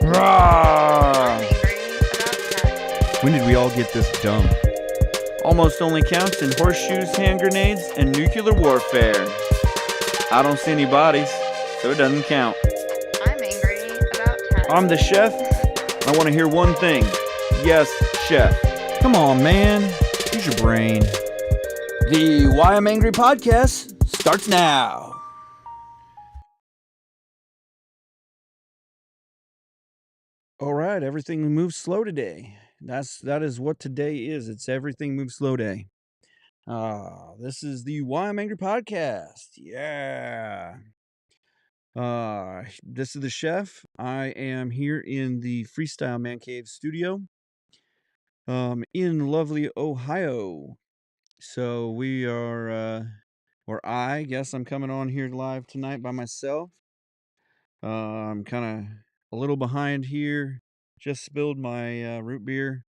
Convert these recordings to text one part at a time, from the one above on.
Rawr! angry about tech. When did we all get this dumb? Almost only counts in horseshoes, hand grenades, and nuclear warfare. I don't see any bodies, so it doesn't count. I'm angry about tech. I'm the chef. I want to hear one thing. Yes, chef. Come on, man. Use your brain. The Why I'm Angry podcast starts now. All right, everything moves slow today. That is what today is. It's everything moves slow day. This is the Why I'm Angry podcast. Yeah. This is the chef. I am here in the Freestyle Man Cave studio, in lovely Ohio. So we are, or I guess I'm coming on here live tonight by myself. I'm kind of a little behind here. Just spilled my root beer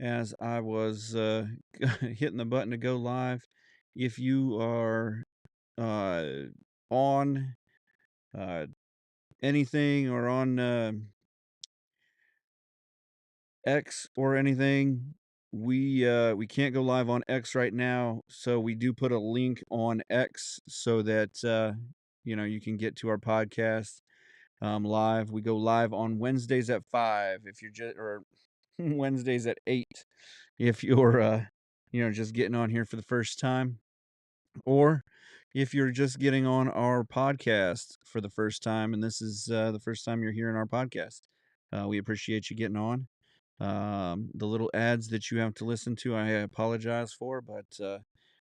as I was hitting the button to go live. If you are uh, on uh, anything or on X or anything, we can't go live on X right now, so we do put a link on X so that you can get to our podcast live. We go live on Wednesdays at 5 if you're just or Wednesdays at 8 if you're just getting on here for the first time, or if you're just getting on our podcast for the first time and this is the first time you're hearing our podcast. We appreciate you getting on. The little ads that you have to listen to, I apologize for, but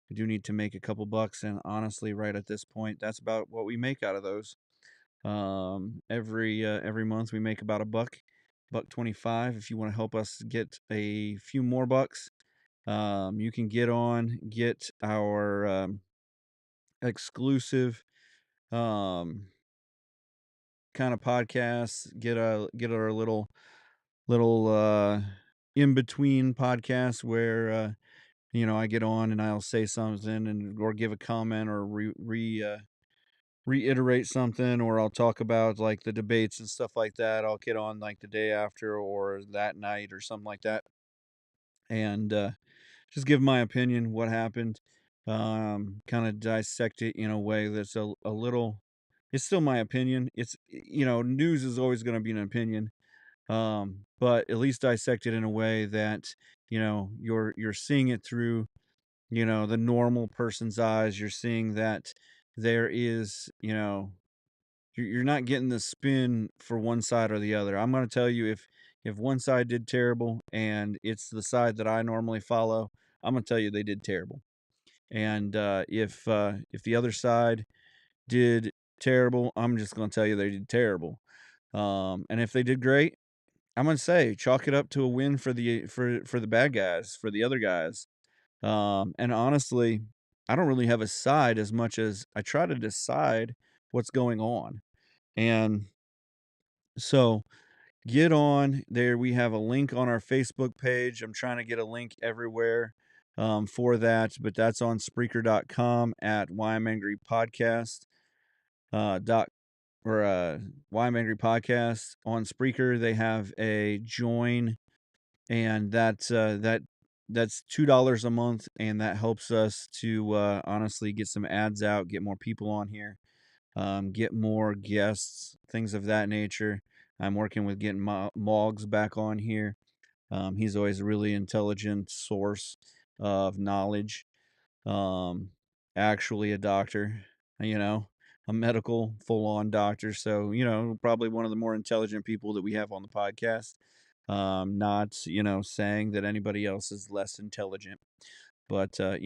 we do need to make a couple bucks, and honestly, right at this point, that's about what we make out of those. Every month we make about buck 25. If you want to help us get a few more bucks, you can get our exclusive um kind of podcasts, get our little in between podcasts where I get on and I'll say something and or give a comment or reiterate something, or I'll talk about like the debates and stuff like that. I'll get on like the day after or that night or something like that, and just give my opinion what happened. Kind of dissect it in a way that's a little. It's still my opinion. It's news is always going to be an opinion, but at least dissect it in a way that you're seeing it through the normal person's eyes. You're seeing that there is you're not getting the spin for one side or the other. I'm going to tell you, if one side did terrible and it's the side that I normally follow, I'm going to tell you they did terrible. And if the other side did terrible, I'm just going to tell you they did terrible. And if they did great, I'm gonna say chalk it up to a win for the bad guys, for the other guys. And honestly, I don't really have a side as much as I try to decide what's going on. And so get on there. We have a link on our Facebook page. I'm trying to get a link everywhere for that, but that's on Spreaker.com at Why I'm Angry Podcast dot or Why I'm Angry Podcast on Spreaker. They have a join, and that's $2 a month, and that helps us to honestly get some ads out, get more people on here, get more guests, things of that nature. I'm working with getting Moggs back on here. He's always a really intelligent source of knowledge. Um, Actually a doctor, you know, a medical full-on doctor. So, probably one of the more intelligent people that we have on the podcast. Not, saying that anybody else is less intelligent, but, so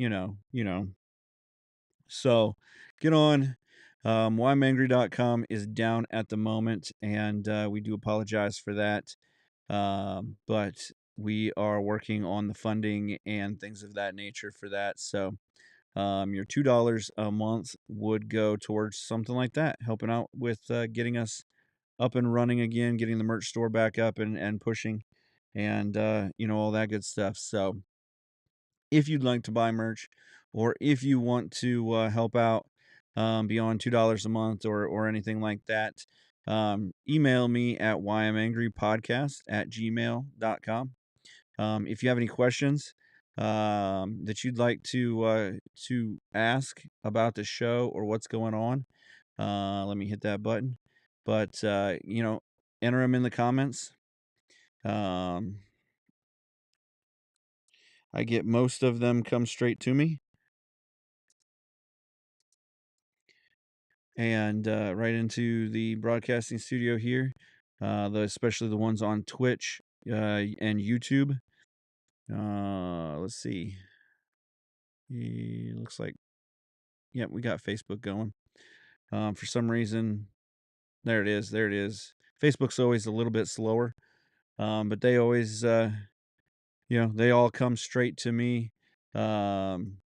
get on. Whymangry.com is down at the moment, and we do apologize for that. But we are working on the funding and things of that nature for that. So your $2 a month would go towards something like that, helping out with getting us up and running again, getting the merch store back up and pushing, and all that good stuff. So if you'd like to buy merch, or if you want to help out beyond $2 a month or anything like that, email me at whyimangrypodcast@gmail.com. If you have any questions that you'd like to ask about the show or what's going on, let me hit that button. But enter them in the comments. Um, I get most of them come straight to me, and right into the broadcasting studio here. Especially the ones on Twitch and YouTube. Let's see. Looks like, yeah, we got Facebook going. For some reason, there it is. There it is. Facebook's always a little bit slower, but they always, they all come straight to me. Um,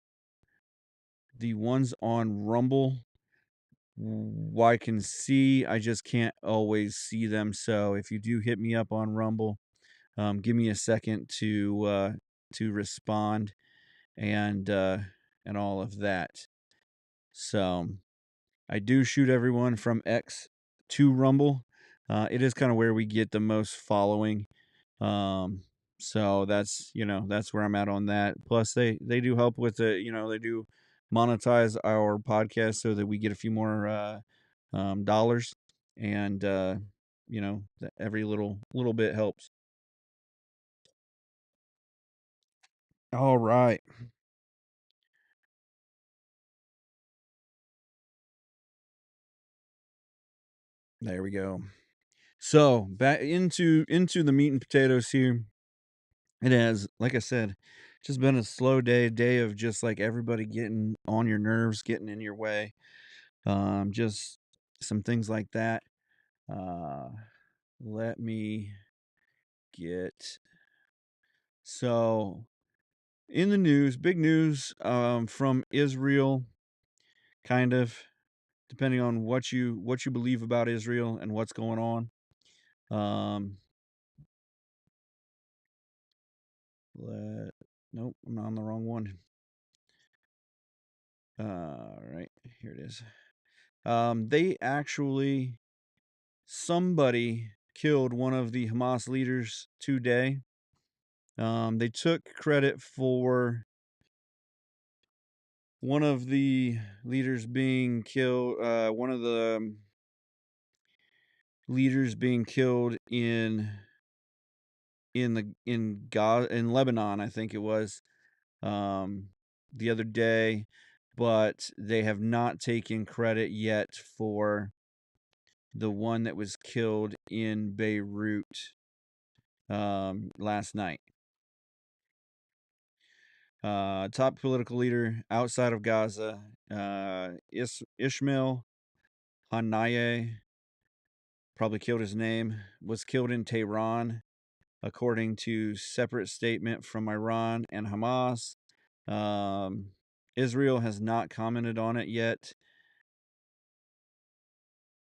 the ones on Rumble, I can see. I just can't always see them. So if you do hit me up on Rumble, give me a second to respond and all of that. So I do shoot everyone from X to Rumble. It is kind of where we get the most following. Um, so that's where I'm at on that. Plus, they do help with it. They do monetize our podcast so that we get a few more dollars, and every little bit helps. All right, there we go. So back into the meat and potatoes here. It has, like I said, just been a slow day of just like everybody getting on your nerves, getting in your way. Just some things like that. Uh, let me get so in the news, big news from Israel, kind of depending on what you believe about Israel and what's going on. Um, let Nope, I'm on the wrong one. Right, here it is. They actually somebody killed one of the Hamas leaders today. They took credit for one of the leaders being killed. One of the leaders being killed in Lebanon, I think it was, um, the other day, but they have not taken credit yet for the one that was killed in Beirut last night. Top political leader outside of Gaza, Ishmael Haniyeh, probably killed his name, was killed in Tehran, according to separate statement from Iran and Hamas. Um, Israel has not commented on it yet,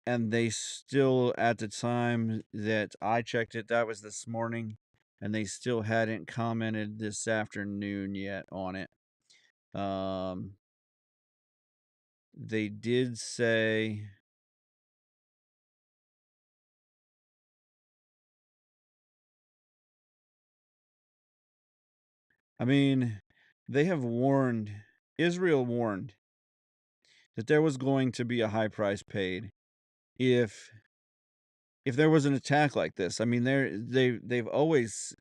and they still, at the time that I checked it, that was this morning, and they still hadn't commented this afternoon yet on it. They did say, I mean, they have warned, Israel warned that there was going to be a high price paid if there was an attack like this. I mean, they've always,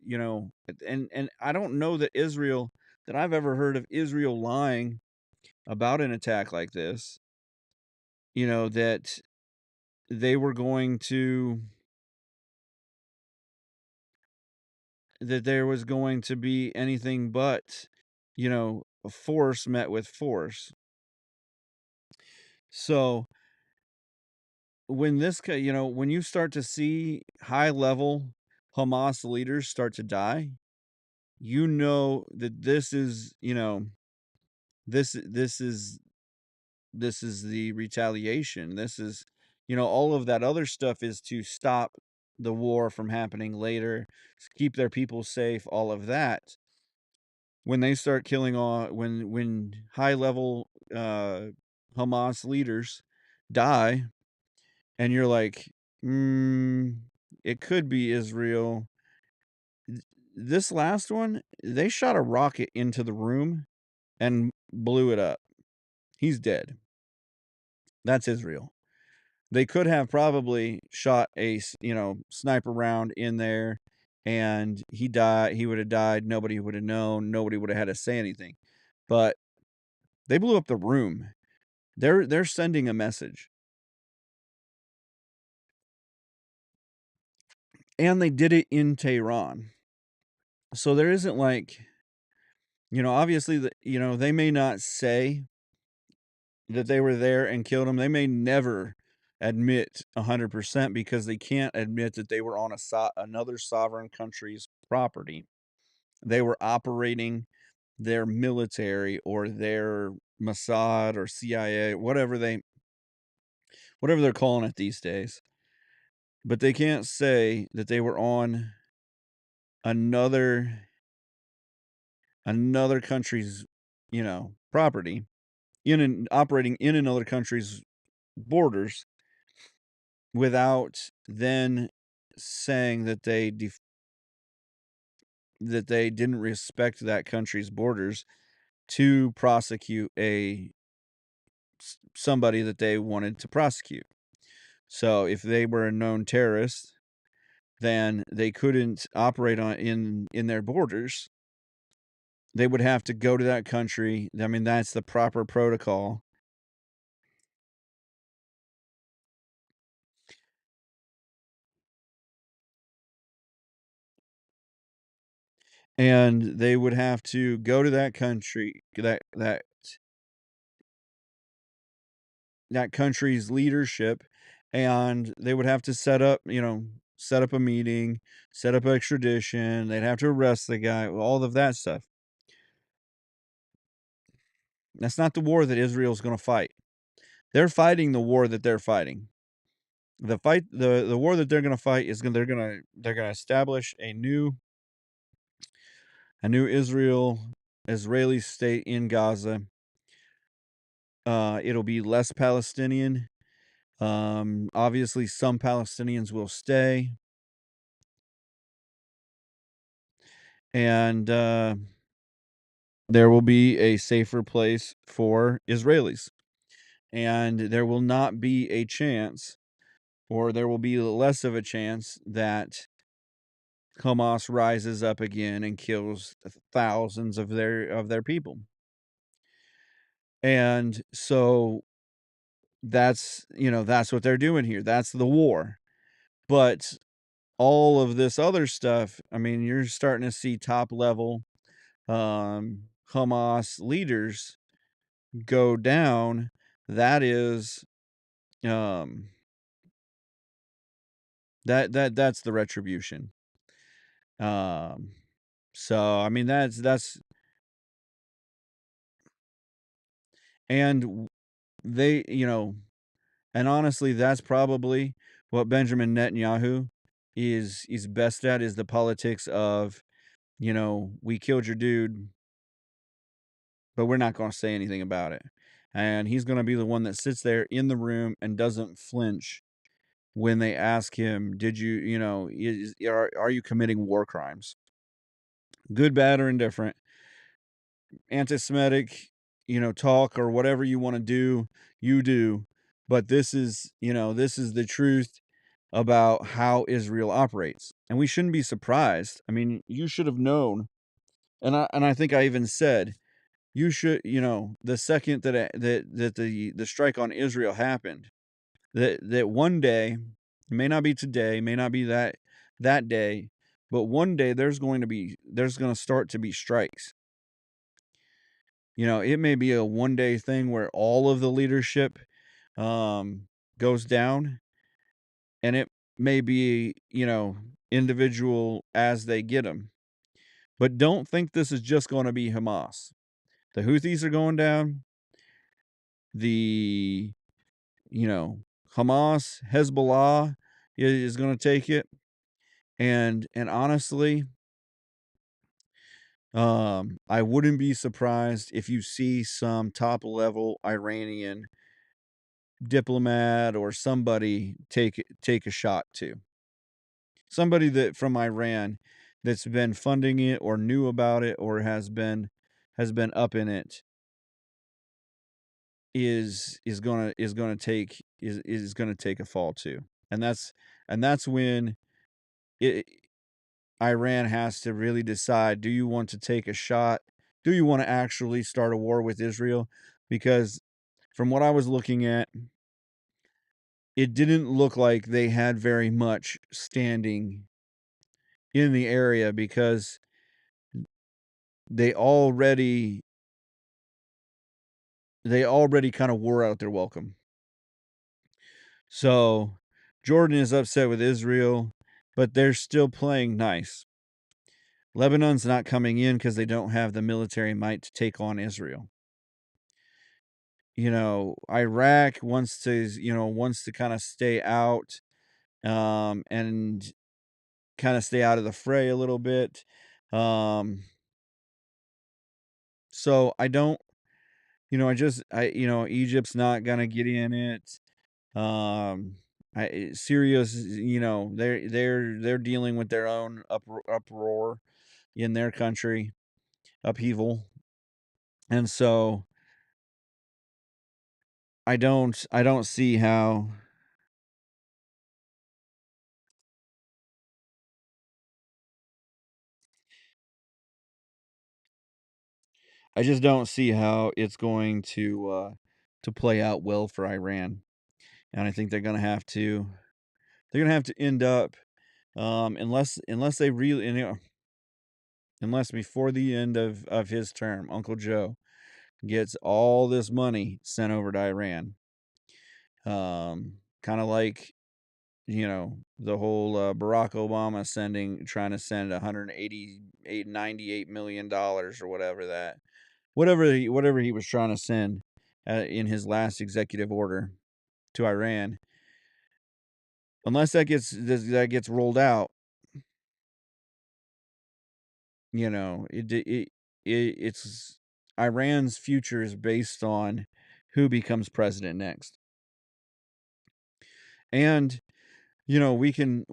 and I don't know that I've ever heard of Israel lying about an attack like this. That they were going to that there was going to be anything but, force met with force. So when you start to see high level Hamas leaders start to die, you know that this is the retaliation. This is, all of that other stuff is to stop the war from happening later, keep their people safe, all of that. When they start killing all when high level Hamas leaders die, and you're like, Mm, it could be Israel. This last one, they shot a rocket into the room and blew it up. He's dead. That's Israel. They could have probably shot a sniper round in there, and he would have died, nobody would have known, nobody would have had to say anything. But they blew up the room. They're sending a message, and they did it in Tehran. So there isn't like, obviously they may not say that they were there and killed him. They may never admit 100% because they can't admit that they were on another sovereign country's property. They were operating their military or their Mossad or CIA, whatever they're calling it these days. But they can't say that they were on another another country's, property operating in another country's borders without then saying that they didn't respect that country's borders to prosecute somebody that they wanted to prosecute. So if they were a known terrorist, then they couldn't operate in their borders. They would have to go to that country. I mean, that's the proper protocol. And they would have to go to that country, that country's leadership, and they would have to set up a meeting, set up extradition. They'd have to arrest the guy, all of that stuff. That's not the war that Israel's going to fight. They're fighting the war that they're fighting. The war that they're going to fight is going they're going to establish a new Israeli state in Gaza. It'll be less Palestinian. Obviously some Palestinians will stay, and there will be a safer place for Israelis. And there will not be a chance, or there will be less of a chance that Hamas rises up again and kills thousands of their people. And so that's what they're doing here. That's the war. But all of this other stuff, I mean, you're starting to see top level Hamas leaders go down. That is um that's the retribution. Um so I mean that's and they, and honestly that's probably what Benjamin Netanyahu is best at, is the politics of, we killed your dude, but we're not going to say anything about it. And he's going to be the one that sits there in the room and doesn't flinch when they ask him, "Did you, are you committing war crimes? Good, bad, or indifferent, anti-Semitic, talk or whatever you want to do, you do. But this is the truth about how Israel operates, and we shouldn't be surprised. I mean, you should have known, and I think I even said you should, the second that the strike on Israel happened, that one day, it may not be today, may not be that day, but one day there's going to start to be strikes. It may be a one day thing where all of the leadership goes down, and it may be, individual as they get them. But don't think this is just going to be Hamas. The Houthis are going down. The, you know, Hamas, Hezbollah is going to take it. And honestly, I wouldn't be surprised if you see some top level Iranian diplomat or somebody take a shot to. Somebody that from Iran that's been funding it or knew about it or has been up in it is gonna take a fall too. And that's when it Iran has to really decide, do you want to take a shot? Do you want to actually start a war with Israel? Because from what I was looking at, it didn't look like they had very much standing in the area because they already they already kind of wore out their welcome. So Jordan is upset with Israel, but they're still playing nice. Lebanon's not coming in because they don't have the military might to take on Israel. Iraq wants to kind of stay out, and kind of stay out of the fray a little bit. Um, so I don't, Egypt's not gonna get in it. Um, Syria's, they're dealing with their own uproar in their country, upheaval, and so I don't see how. I just don't see how it's going to play out well for Iran, and I think they're gonna have to end up, unless they really, unless before the end of his term, Uncle Joe gets all this money sent over to Iran, kind of like the whole Barack Obama trying to send 198 $98 million or whatever he was trying to send in his last executive order to Iran. Unless that gets rolled out, it's Iran's future is based on who becomes president next. And we can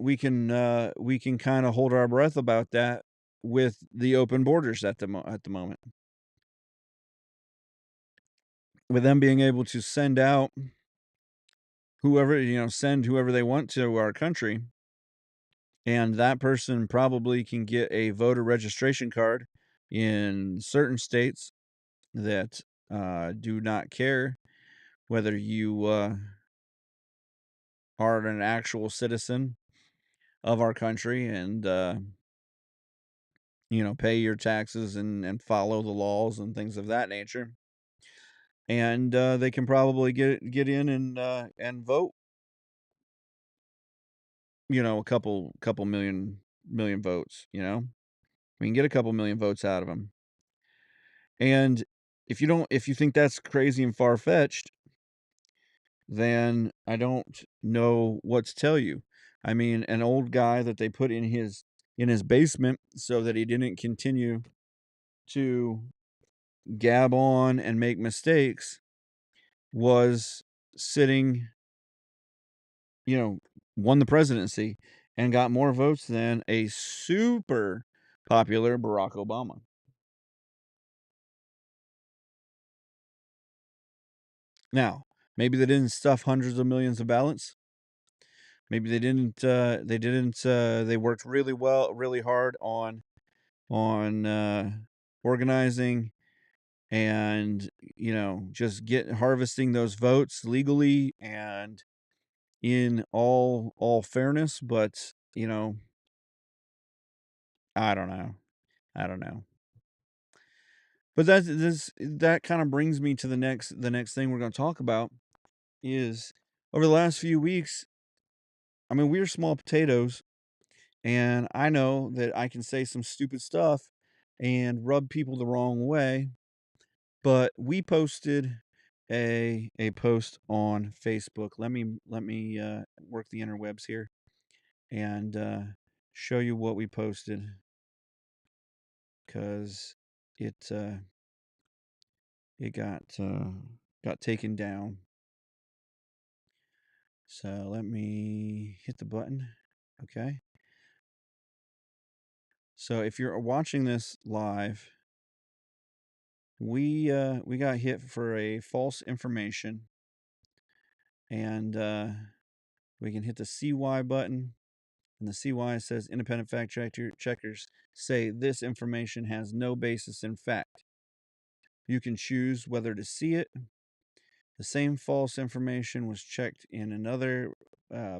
kind of hold our breath about that with the open borders at the moment. With them being able to send whoever they want to our country, and that person probably can get a voter registration card in certain states that do not care whether you are an actual citizen of our country and pay your taxes and follow the laws and things of that nature. And they can probably get in and vote. A couple million votes. We can get a couple million votes out of them. And if you think that's crazy and far fetched, then I don't know what to tell you. I mean, an old guy that they put in his basement so that he didn't continue to gab on and make mistakes was sitting, you know, won the presidency and got more votes than a super popular Barack Obama. Now, maybe they didn't stuff hundreds of millions of ballots. Maybe they worked really hard on organizing and just get harvesting those votes legally and in all fairness, but I don't know. I don't know. But that kind of brings me to the next thing we're going to talk about is over the last few weeks. I mean, we're small potatoes, and I know that I can say some stupid stuff and rub people the wrong way. But we posted a post on Facebook. Let me work the interwebs here and show you what we posted because it got taken down. So let me hit the button. Okay. So if you're watching this live, we got hit for a false information, and we can hit the CY button, and the CY says independent checkers say this information has no basis in fact. You can choose whether to see it. The same false information was checked in another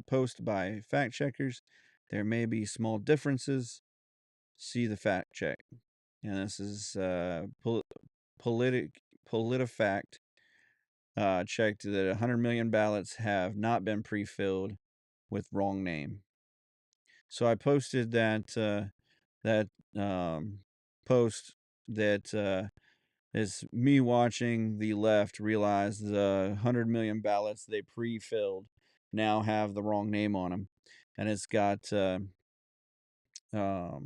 post by fact checkers. There may be small differences. See the fact check. And this is PolitiFact checked that 100 million ballots have not been pre-filled with wrong name. So I posted that post that is me watching the left realize the 100 million ballots they pre-filled now have the wrong name on them, and it's got um oh,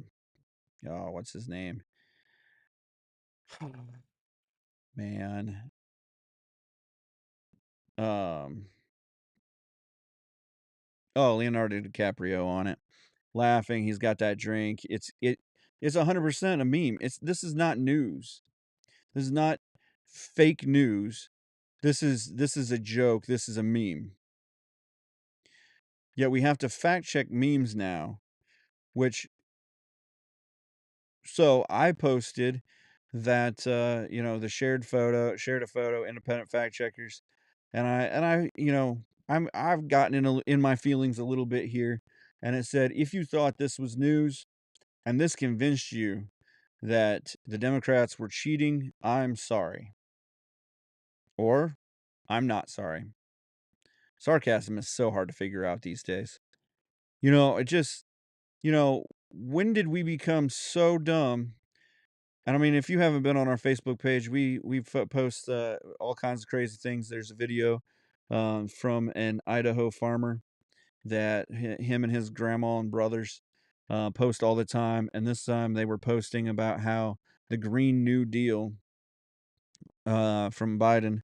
what's his name? Man, um, oh, Leonardo DiCaprio on it, laughing. He's got that drink. It's 100% a meme. This is not news. This is not fake news. This is a joke. This is a meme. Yet we have to fact check memes now, which so I posted that the shared a photo, independent fact checkers, and I I've gotten in my feelings a little bit here, and it said if you thought this was news and this convinced you that the Democrats were cheating, I'm sorry. Or I'm not sorry. Sarcasm is so hard to figure out these days. It just, when did we become so dumb? And I mean, if you haven't been on our Facebook page, we post all kinds of crazy things. There's a video from an Idaho farmer that him and his grandma and brothers post all the time. And this time they were posting about how the Green New Deal from Biden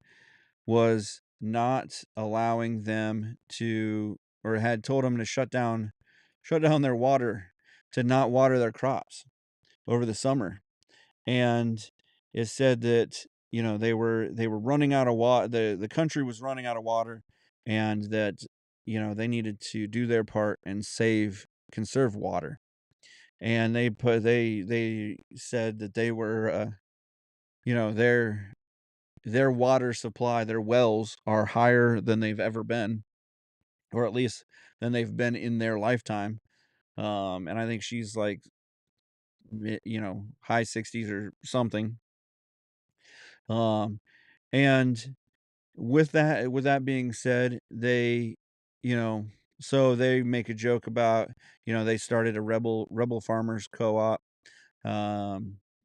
was not allowing them to, or had told them to shut down their water, to not water their crops over the summer. And it said that they were running out of water. The country was running out of water, and that they needed to do their part and conserve water. And they said that they were their water supply, their wells are higher than they've ever been, or at least than they've been in their lifetime. And I think she's like high 60s or something. Um and with that being said, you know so they make a joke about they started a rebel farmers co-op. Get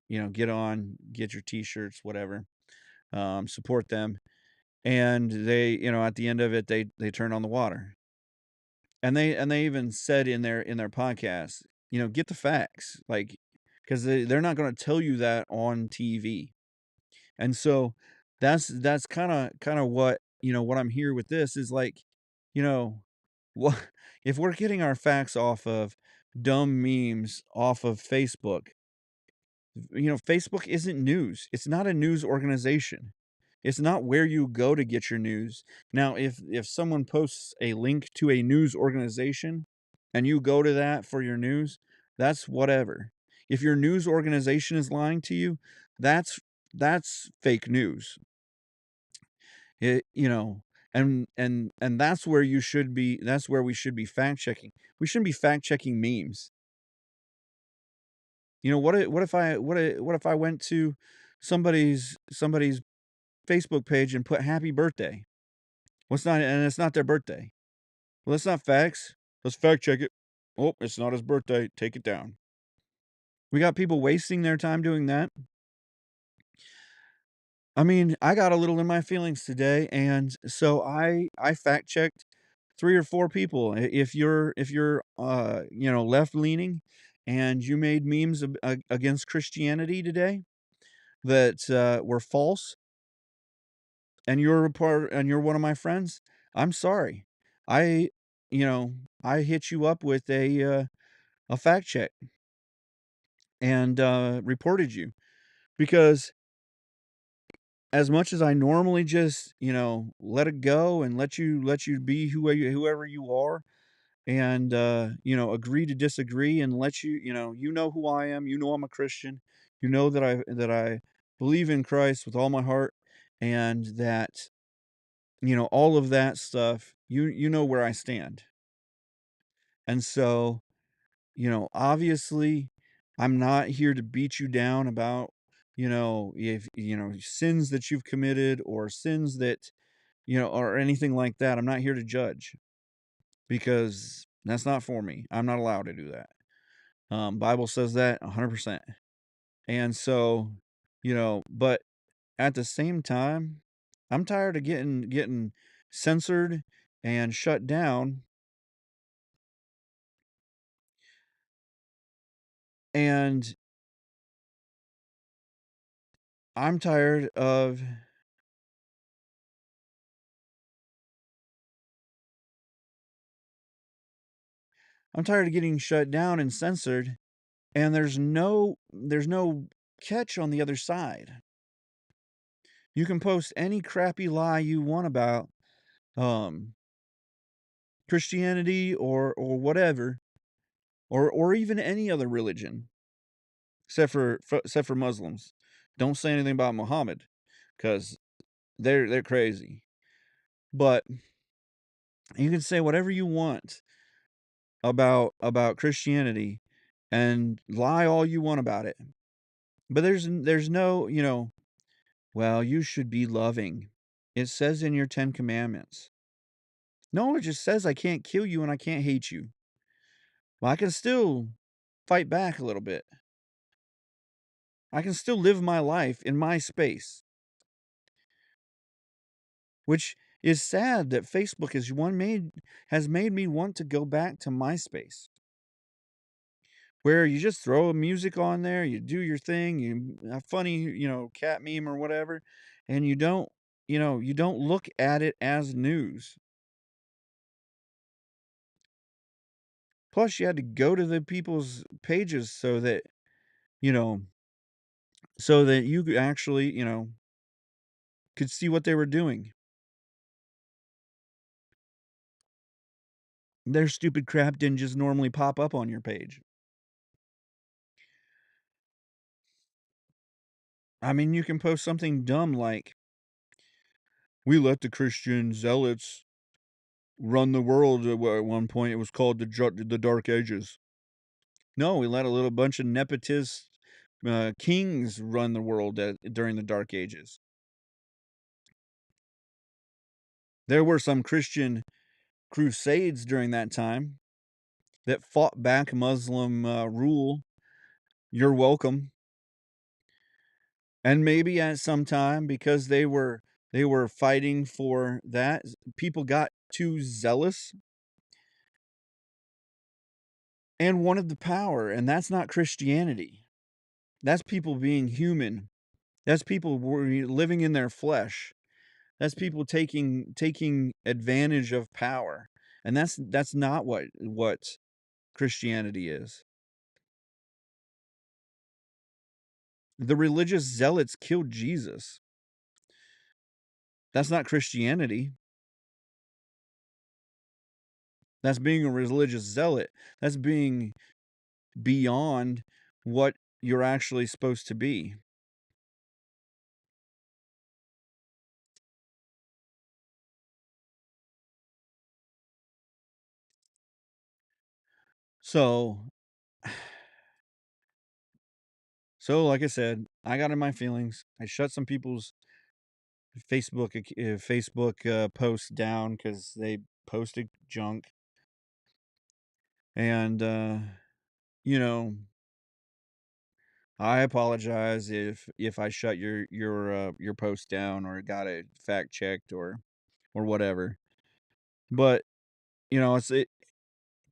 your t-shirts, whatever. Support them. And they at the end of it, they turn on the water. And they even said in their podcast, get the facts, like, because they're not going to tell you that on TV. And so that's kind of what I'm here with this is like, you know, what if we're getting our facts off of dumb memes off of Facebook? Facebook isn't news. It's not a news organization. It's not where you go to get your news. Now, if someone posts a link to a news organization and you go to that for your news, that's whatever. If your news organization is lying to you, that's that's fake news. It, and that's where we should be fact checking. We shouldn't be fact checking memes. What if I went to somebody's Facebook page and put happy birthday? And it's not their birthday. Well, that's not facts. Let's fact check it. Oh, it's not his birthday. Take it down. We got people wasting their time doing that. I mean, I got a little in my feelings today, and so I fact checked 3 or 4 people. If you're left leaning and you made memes against Christianity today that were false, and you're one of my friends, I'm sorry. I you know, I hit you up with a fact check and, reported you because as much as I normally just, let it go and let you be whoever you are and, agree to disagree and let you know who I am, you know I'm a Christian, you know that I believe in Christ with all my heart and that, all of that stuff, you know where I stand. And so, obviously, I'm not here to beat you down about, if sins that you've committed or sins that, or anything like that. I'm not here to judge because that's not for me. I'm not allowed to do that. Bible says that 100%. And so, but at the same time, I'm tired of getting censored and shut down, and I'm tired of I'm tired of getting shut down and censored, and there's no catch on the other side. You can post any crappy lie you want about um Christianity or whatever, or even any other religion except for Muslims. Don't say anything about Muhammad because they're crazy. But you can say whatever you want about Christianity and lie all you want about it. But there's no, well, you should be loving. It says in your 10 commandments. No, it just says I can't kill you and I can't hate you. Well, I can still fight back a little bit. I can still live my life in my space, which is sad that Facebook has made me want to go back to MySpace, where you just throw a music on there, you do your thing, you a funny, cat meme or whatever, and you don't look at it as news. Plus, you had to go to the people's pages you know, so that you could actually, could see what they were doing. Their stupid crap didn't just normally pop up on your page. I mean, you can post something dumb like, "We let the Christian zealots run the world at one point. It was called the Dark Ages." No, we let a little bunch of nepotist, kings run the world during the Dark Ages. There were some Christian crusades during that time that fought back Muslim, rule. You're welcome. And maybe at some time, because they were fighting for that, people got too zealous and wanted the power, and that's not Christianity. That's people being human. That's people living in their flesh. That's people taking advantage of power, and that's not what Christianity is. The religious zealots killed Jesus. That's not Christianity. That's being a religious zealot. That's being beyond what you're actually supposed to be. So like I said, I got in my feelings. I shut some people's Facebook posts down because they posted junk, and you know, I apologize if I shut your post down or got it fact checked or whatever. But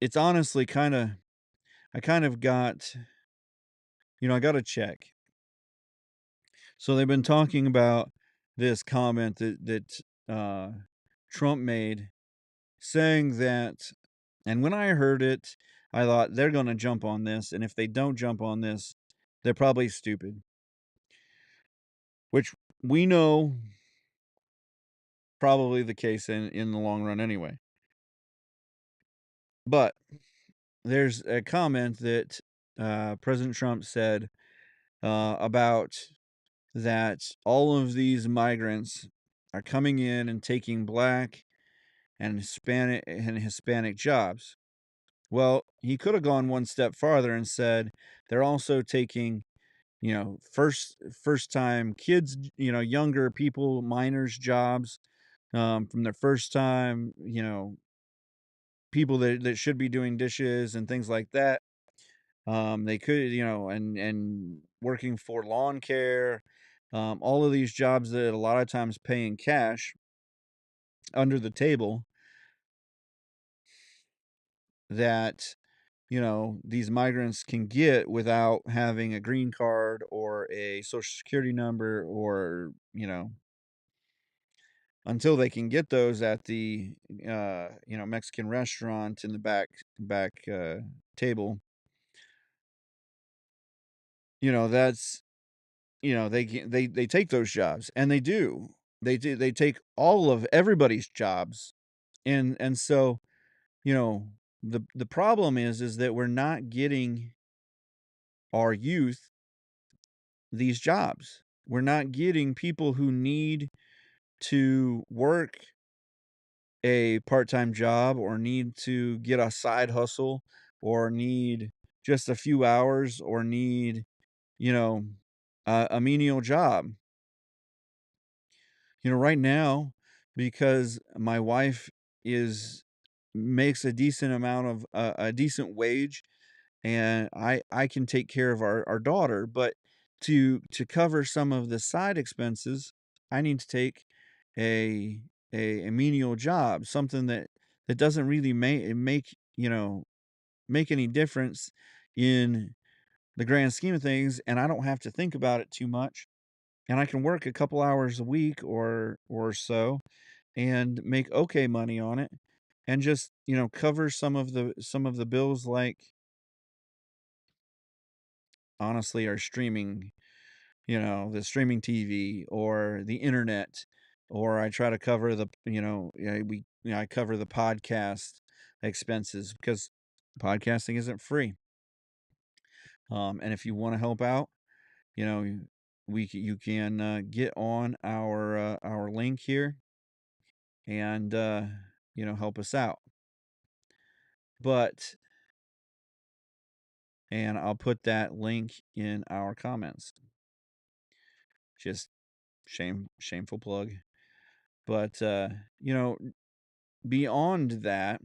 it's honestly kind of I kind of got I got to check. So they've been talking about this comment that Trump made saying that, and when I heard it, I thought they're going to jump on this, and if they don't jump on this, they're probably stupid, which we know probably the case in the long run anyway. But there's a comment that President Trump said about that all of these migrants are coming in and taking black and Hispanic jobs. Well, he could have gone one step farther and said they're also taking, first time kids, younger people, minors jobs, from their first time, people that should be doing dishes and things like that. They could, and working for lawn care, all of these jobs that a lot of times pay in cash under the table that, these migrants can get without having a green card or a social security number or, until they can get those at the, Mexican restaurant in the back table, that's, they take those jobs, and they do. They take all of everybody's jobs, and so, you know, the problem is that we're not getting our youth these jobs. We're not getting people who need to work a part-time job or need to get a side hustle or need just a few hours or need, you know, a menial job. Right now, because my wife is makes a decent amount of a decent wage, and I can take care of our daughter, but to cover some of the side expenses, I need to take a a menial job, something that doesn't really make any difference in the grand scheme of things, and I don't have to think about it too much, and I can work a couple hours a week or so and make okay money on it and just, cover some of the bills, like, honestly, our streaming, the streaming TV or the internet, or I try to cover I cover the podcast expenses because podcasting isn't free. And if you want to help out, you know, you can get on our link here and help us out. But and I'll put that link in our comments. Just shameful plug. But you know, beyond that,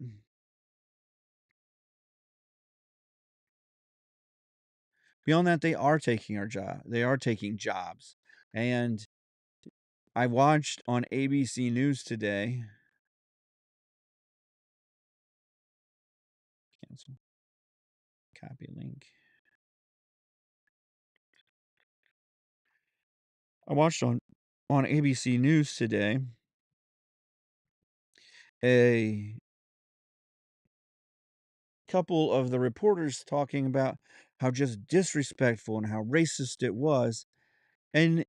they are taking our job. They are taking jobs. And I watched on ABC News today. Cancel. Copy link. I watched on ABC News today a couple of the reporters talking about how just disrespectful and how racist it was. And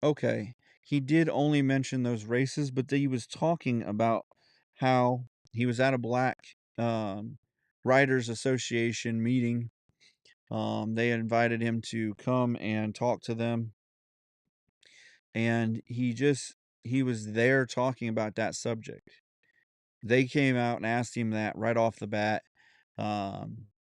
okay, he did only mention those races, but he was talking about how he was at a Black um, Writers Association meeting. They invited him to come and talk to them, and he was there talking about that subject. They came out and asked him that right off the bat.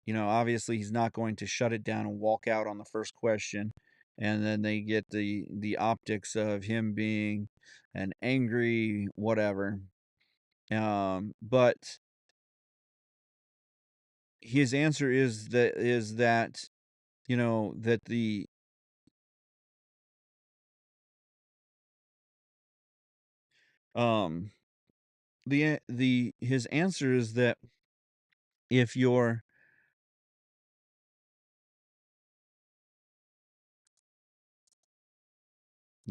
Obviously he's not going to shut it down and walk out on the first question. And then they get the optics of him being an angry whatever. But his answer is that that um the his answer is that if you're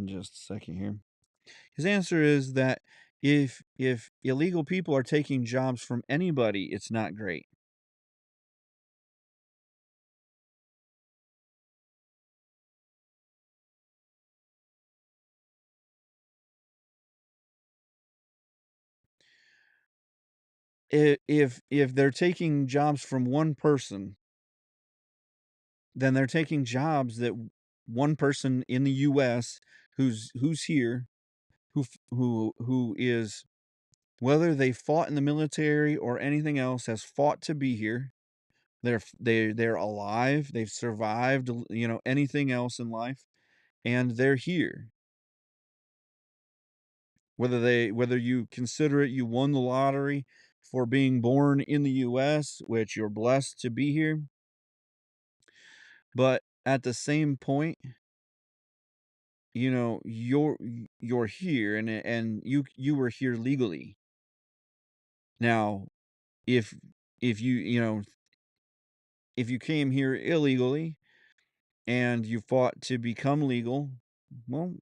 just a second here. His answer is that if illegal people are taking jobs from anybody, it's not great. If they're taking jobs from one person, then they're taking jobs that one person in the US who's here, who is, whether they fought in the military or anything else, has fought to be here. They're alive, they've survived, anything else in life, and they're here. Whether you consider it you won the lottery for being born in the US, which you're blessed to be here, but at the same point, you're here and you were here legally. Now, if if if you came here illegally and you fought to become legal, well,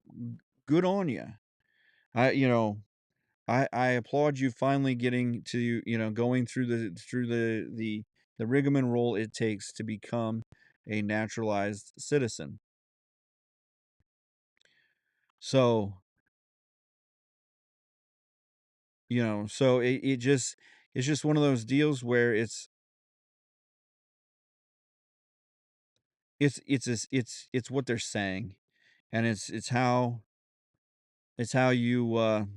good on you. I you know I applaud you finally getting to, going through the rigmarole it takes to become a naturalized citizen. So, it's just one of those deals where it's what they're saying, and it's how you,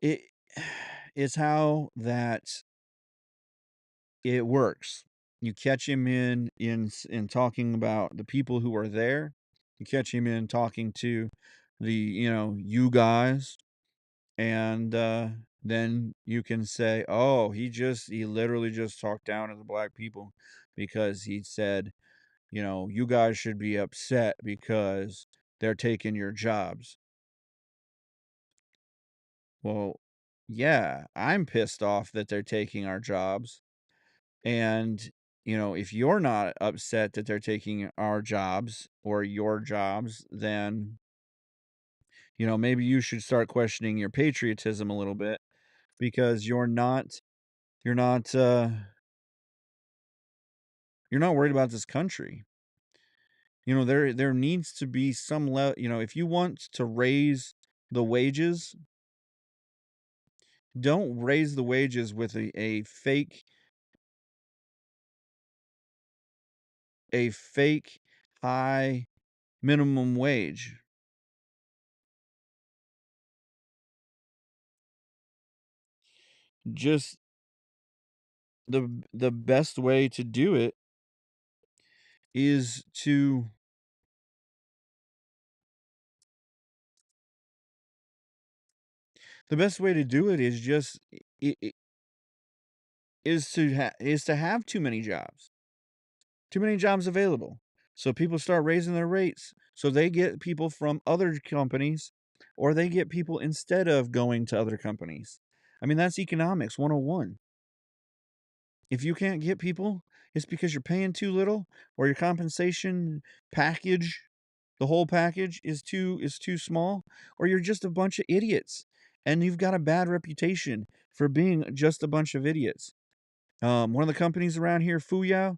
it it's how that it works. You catch him in talking about the people who are there. You catch him in talking to you guys, and, then you can say, "Oh, he literally just talked down to the black people because he said, you guys should be upset because they're taking your jobs." Well, yeah, I'm pissed off that they're taking our jobs. And, if you're not upset that they're taking our jobs or your jobs, then, maybe you should start questioning your patriotism a little bit because you're not, uh, you're not worried about this country. There needs to be some if you want to raise the wages, don't raise the wages with a fake high minimum wage. Just the best way to do it is to the best way to do it is just I is to have too many jobs available. So people start raising their rates. So they get people from other companies or they get people instead of going to other companies. I mean, that's economics 101. If you can't get people, it's because you're paying too little or your compensation package, the whole package is too small, or you're just a bunch of idiots and you've got a bad reputation for being just a bunch of idiots. One of the companies around here, Fuyao,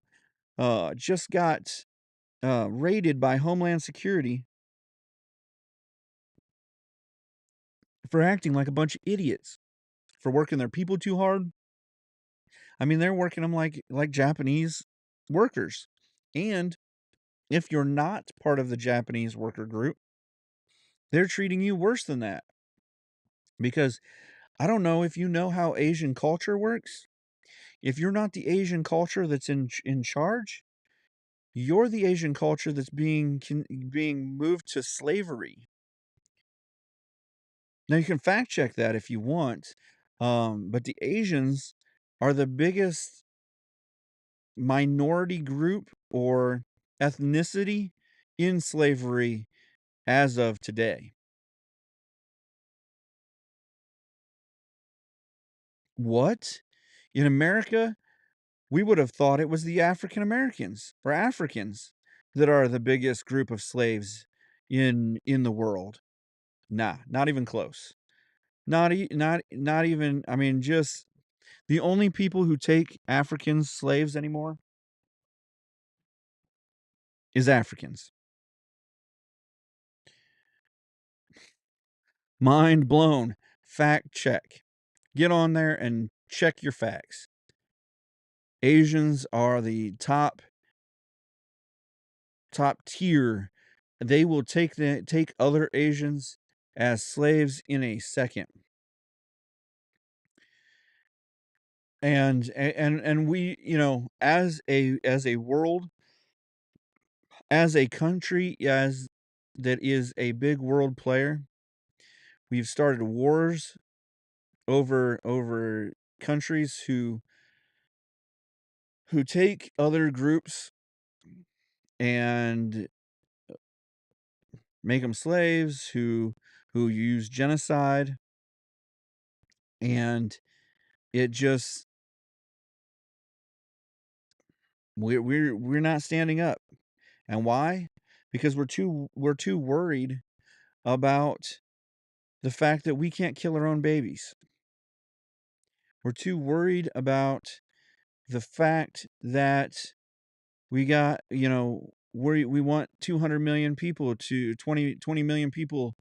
just got raided by Homeland Security for acting like a bunch of idiots, for working their people too hard. I mean, they're working them like Japanese workers. And if you're not part of the Japanese worker group, they're treating you worse than that because I don't know if you know how Asian culture works. If you're not the Asian culture that's in charge, you're the Asian culture that's being moved to slavery. Now you can fact check that if you want, but the Asians are the biggest minority group or ethnicity in slavery as of today. What? In America, we would have thought it was the African Americans or Africans that are the biggest group of slaves in the world. Nah, not even close. Not even, I mean, just the only people who take African slaves anymore is Africans. Mind blown. Fact check. Get on there and check your facts. Asians are the top tier. They will take other Asians as slaves in a second. And we, as a world, as a country, as that is a big world player, we've started wars over countries who take other groups and make them slaves, who use genocide, and it just we're not standing up. And why? Because we're too worried about the fact that we can't kill our own babies. We're too worried about the fact that we want 200 million people to 20 million people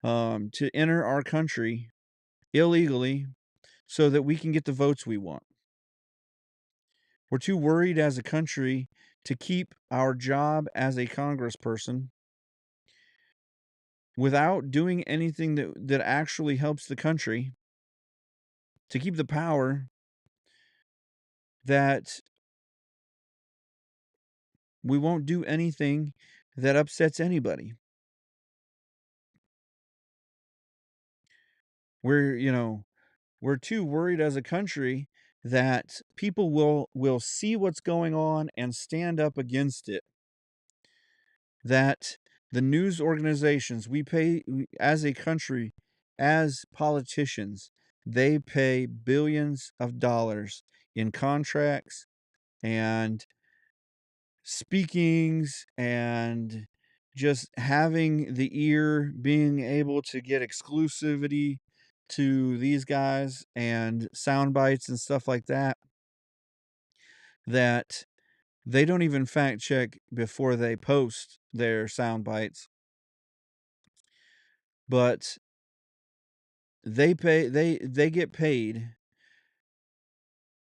to enter our country illegally so that we can get the votes we want. We're too worried as a country to keep our job as a congressperson without doing anything that actually helps the country, to keep the power that we won't do anything that upsets anybody. We're, you know, we're too worried as a country that people will see what's going on and stand up against it. That the news organizations as a country, as politicians, they pay billions of dollars in contracts and speakings and just having the ear, being able to get exclusivity to these guys and sound bites and stuff like that, that they don't even fact check before they post their sound bites, but they get paid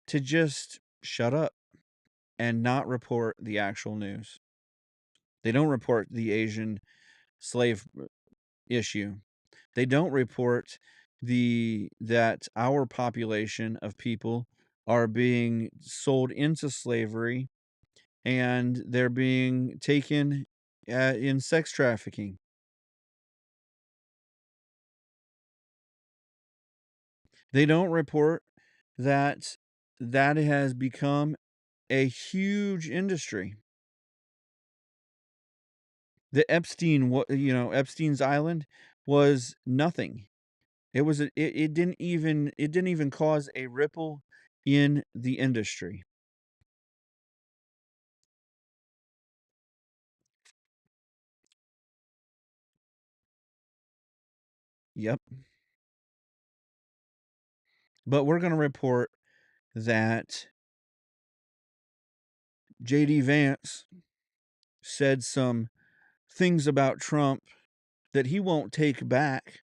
to just shut up and not report the actual news. They don't report the Asian slave issue. They don't report the that our population of people are being sold into slavery and they're being taken in sex trafficking. They don't report that that has become a huge industry. Epstein's Island was nothing. It didn't even cause a ripple in the industry. Yep. But we're going to report that JD Vance said some things about Trump that he won't take back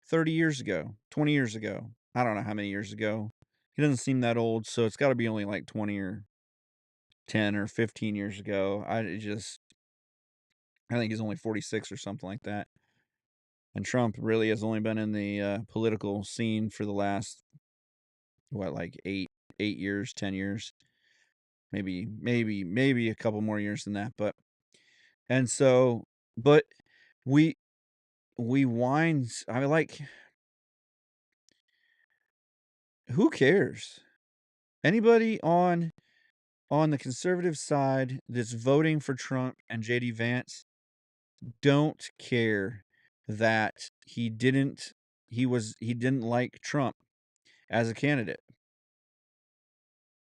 30 years ago, 20 years ago. I don't know how many years ago. He doesn't seem that old, so it's got to be only like 20 or 10 or 15 years ago. I think he's only 46 or something like that. And Trump really has only been in the political scene for the last what, like 8 years, 10 years, maybe a couple more years than that. And so, but we we whine. I mean, like, who cares? Anybody on the conservative side that's voting for Trump and JD Vance don't care that he didn't like Trump. as a candidate.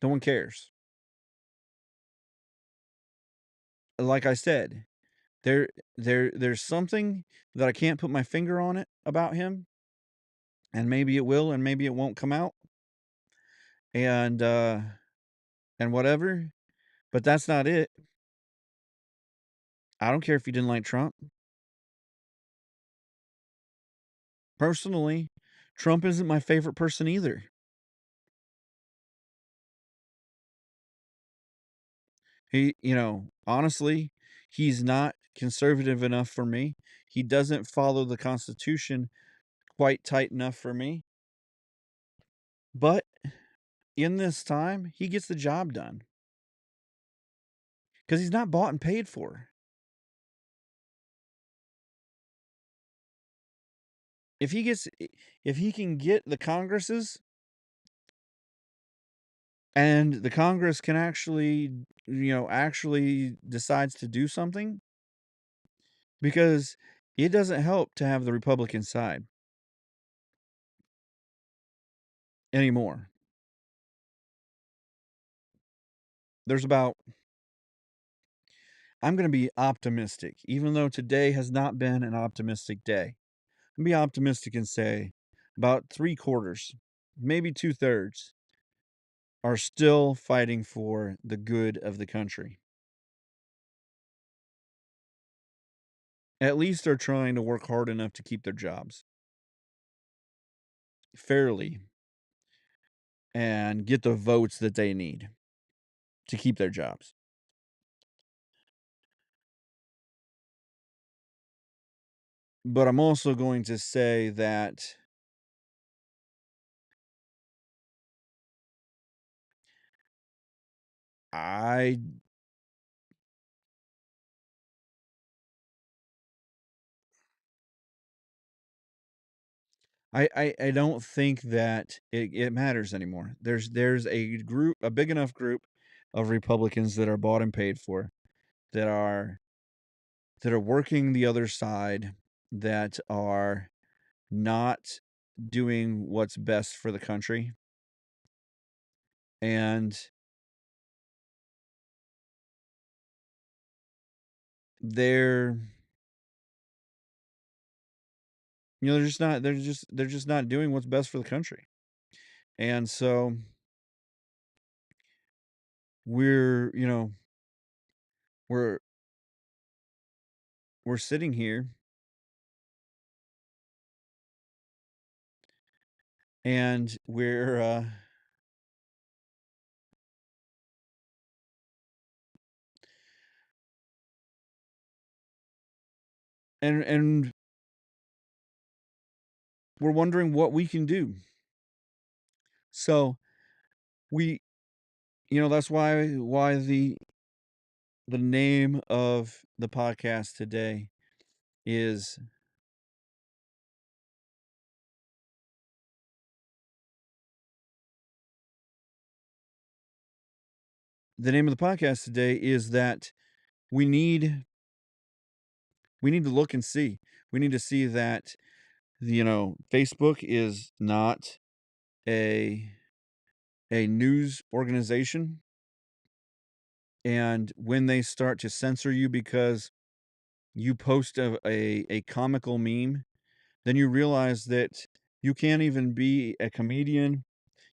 No one cares. Like I said, there's something that I can't put my finger on it about him, and maybe it will and maybe it won't come out, and, uh, and whatever, but that's not it. I don't care if you didn't like Trump. Personally, Trump isn't my favorite person either. Honestly, he's not conservative enough for me. He doesn't follow the Constitution quite tight enough for me. But in this time, he gets the job done because he's not bought and paid for. If he gets, if he can get the Congresses and the Congress can actually decides to do something, because it doesn't help to have the Republican side anymore. There's about I'm gonna be optimistic, even though today has not been an optimistic day. I'm be optimistic and say about 3/4, maybe 2/3 are still fighting for the good of the country. At least they're trying to work hard enough to keep their jobs fairly and get the votes that they need to keep their jobs. But I'm also going to say that I I don't think that it matters anymore. There's a big enough group of Republicans that are bought and paid for, that are working the other side, that are not doing what's best for the country, and they're they're just not doing what's best for the country. And so we're, we're we're sitting here and and we're wondering what we can do. So we that's why the name of the podcast today is the name of the podcast today is that we need we need to look and see. We need to see that Facebook is not a news organization, and when they start to censor you because you post a comical meme, then you realize that you can't even be a comedian.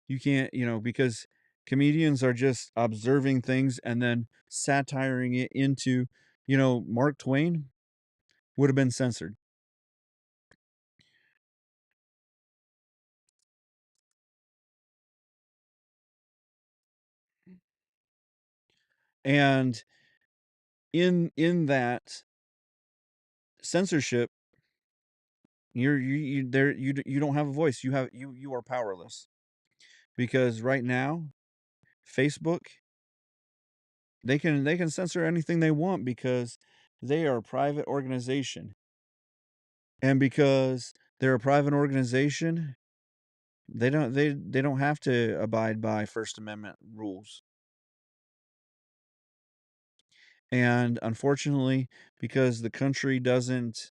You can't, because comedians are just observing things and then satiring it into, Mark Twain would have been censored. And in that censorship, you don't have a voice. You are powerless, because right now Facebook, they can censor anything they want because they are a private organization. And because they're a private organization, they don't have to abide by First Amendment rules. And unfortunately, because the country doesn't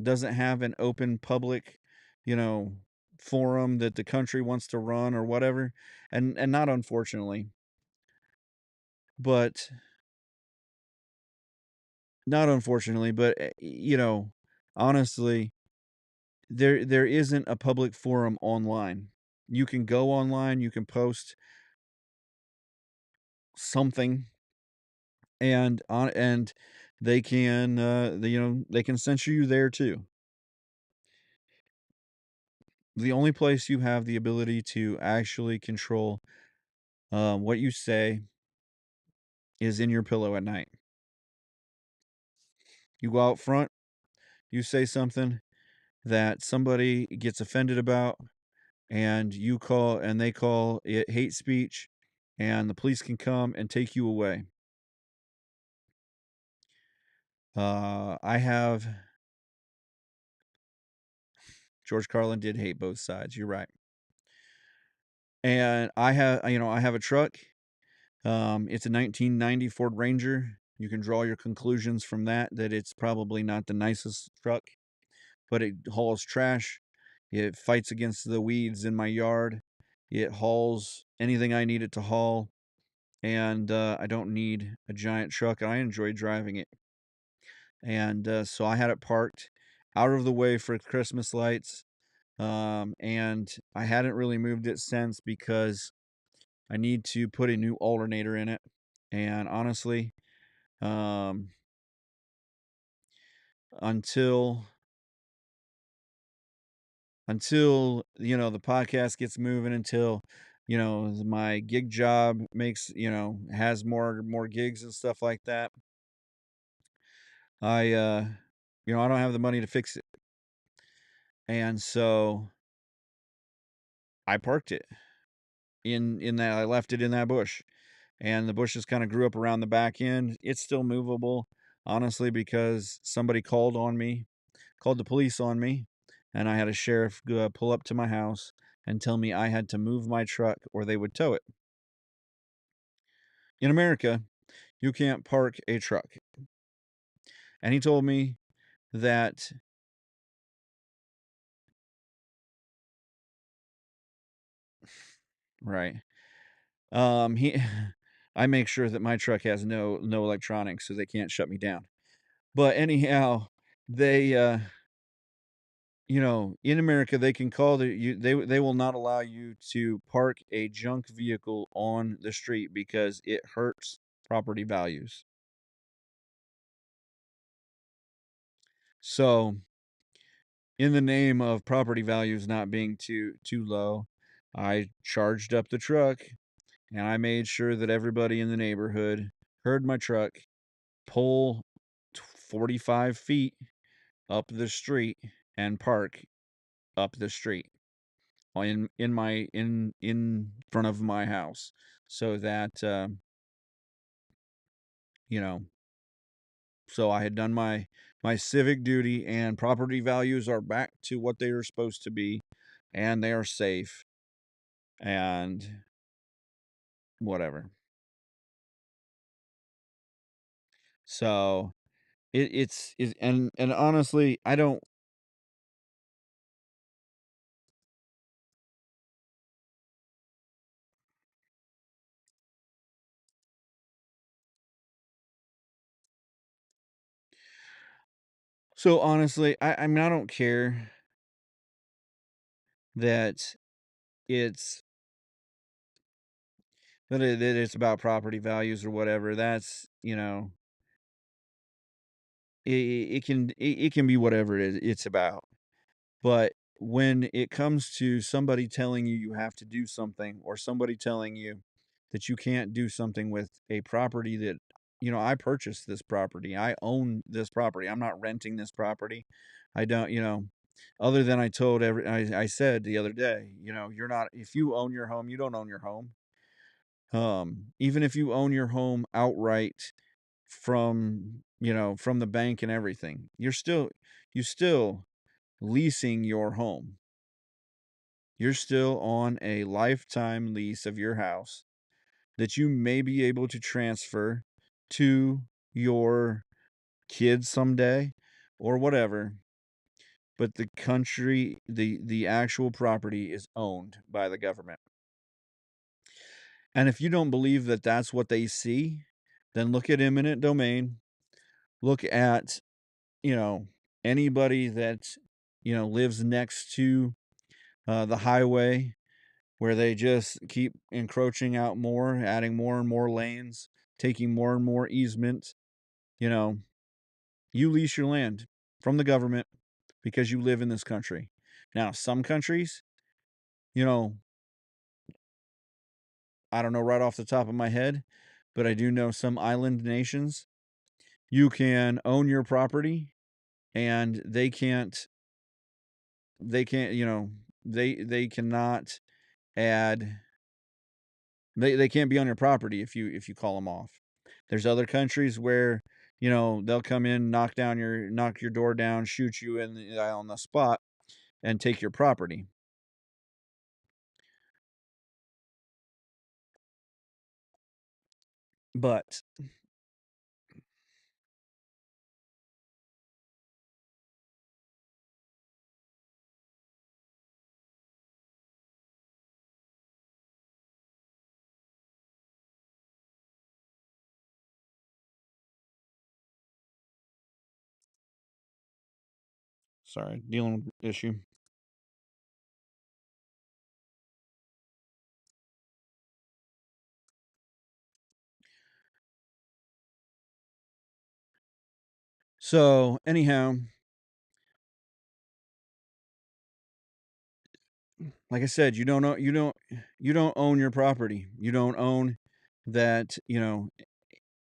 have an open public, you know, forum that the country wants to run or whatever, and not unfortunately, but not unfortunately, but, honestly, there isn't a public forum online. You can go online, you can post something, and they can, they can censor you there too. The only place you have the ability to actually control, what you say is in your pillow at night. You go out front, you say something that somebody gets offended about, and they call it hate speech, and the police can come and take you away. I have George Carlin did hate both sides, you're right. And I have a truck. It's a 1990 Ford Ranger. You can draw your conclusions from that it's probably not the nicest truck, but it hauls trash. It fights against the weeds in my yard. It hauls anything I need it to haul, and I don't need a giant truck. I enjoy driving it, and so I had it parked out of the way for Christmas lights. And I hadn't really moved it since because I need to put a new alternator in it. And honestly, um, until the podcast gets moving, until my gig job makes has more gigs and stuff like that, I I don't have the money to fix it, and so I parked it in that I left it in that bush, and the bushes kind of grew up around the back end. It's still movable, honestly, because somebody called the police on me, and I had a sheriff pull up to my house and tell me I had to move my truck or they would tow it. In America, you can't park a truck. And he told me that, right. He I make sure that my truck has no electronics so they can't shut me down. But anyhow, they in America they can call they will not allow you to park a junk vehicle on the street because it hurts property values. So, in the name of property values not being too low, I charged up the truck and I made sure that everybody in the neighborhood heard my truck pull 45 feet up the street and park up the street in front of my house, so that you know so I had done my civic duty, and property values are back to what they are supposed to be, and they are safe, and whatever. So and honestly, I don't. So honestly, I mean, I don't care that it's that it's about property values or whatever. That's it can be whatever it's about. But when it comes to somebody telling you you have to do something, or somebody telling you that you can't do something with a property that, I purchased this property. I own this property. I'm not renting this property. I don't, other than I said the other day, you're not, if you own your home, you don't own your home. Even if you own your home outright from the bank and everything, you still leasing your home. You're still on a lifetime lease of your house that you may be able to transfer to your kids someday or whatever. but the country, the actual property is owned by the government. And if you don't believe that that's what they see, then look at eminent domain. Look at, you know, anybody that, lives next to the highway where they just keep encroaching out more, adding more and more lanes, taking more and more easements. You know, you lease your land from the government because you live in this country. Now, some countries, you know, I don't know right off the top of my head, but I do know some island nations, you can own your property and they can't, they cannot add they can't be on your property if you call them off. There's other countries where, they'll come in, knock your door down, shoot you on the spot, and take your property. But sorry, dealing with issue. So anyhow, like I said, you don't own your property. You don't own that,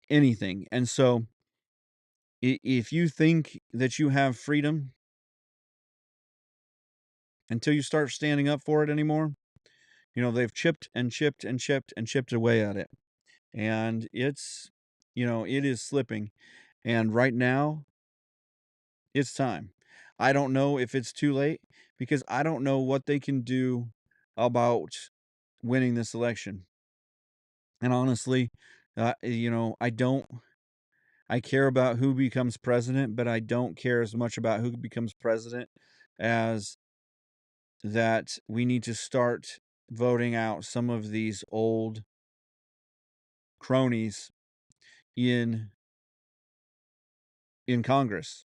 anything. And so if you think that you have freedom until you start standing up for it anymore, they've chipped and chipped and chipped and chipped away at it. And it is slipping. And right now, it's time. I don't know if it's too late because I don't know what they can do about winning this election. And honestly, I care about who becomes president, but I don't care as much about who becomes president as that we need to start voting out some of these old cronies in Congress.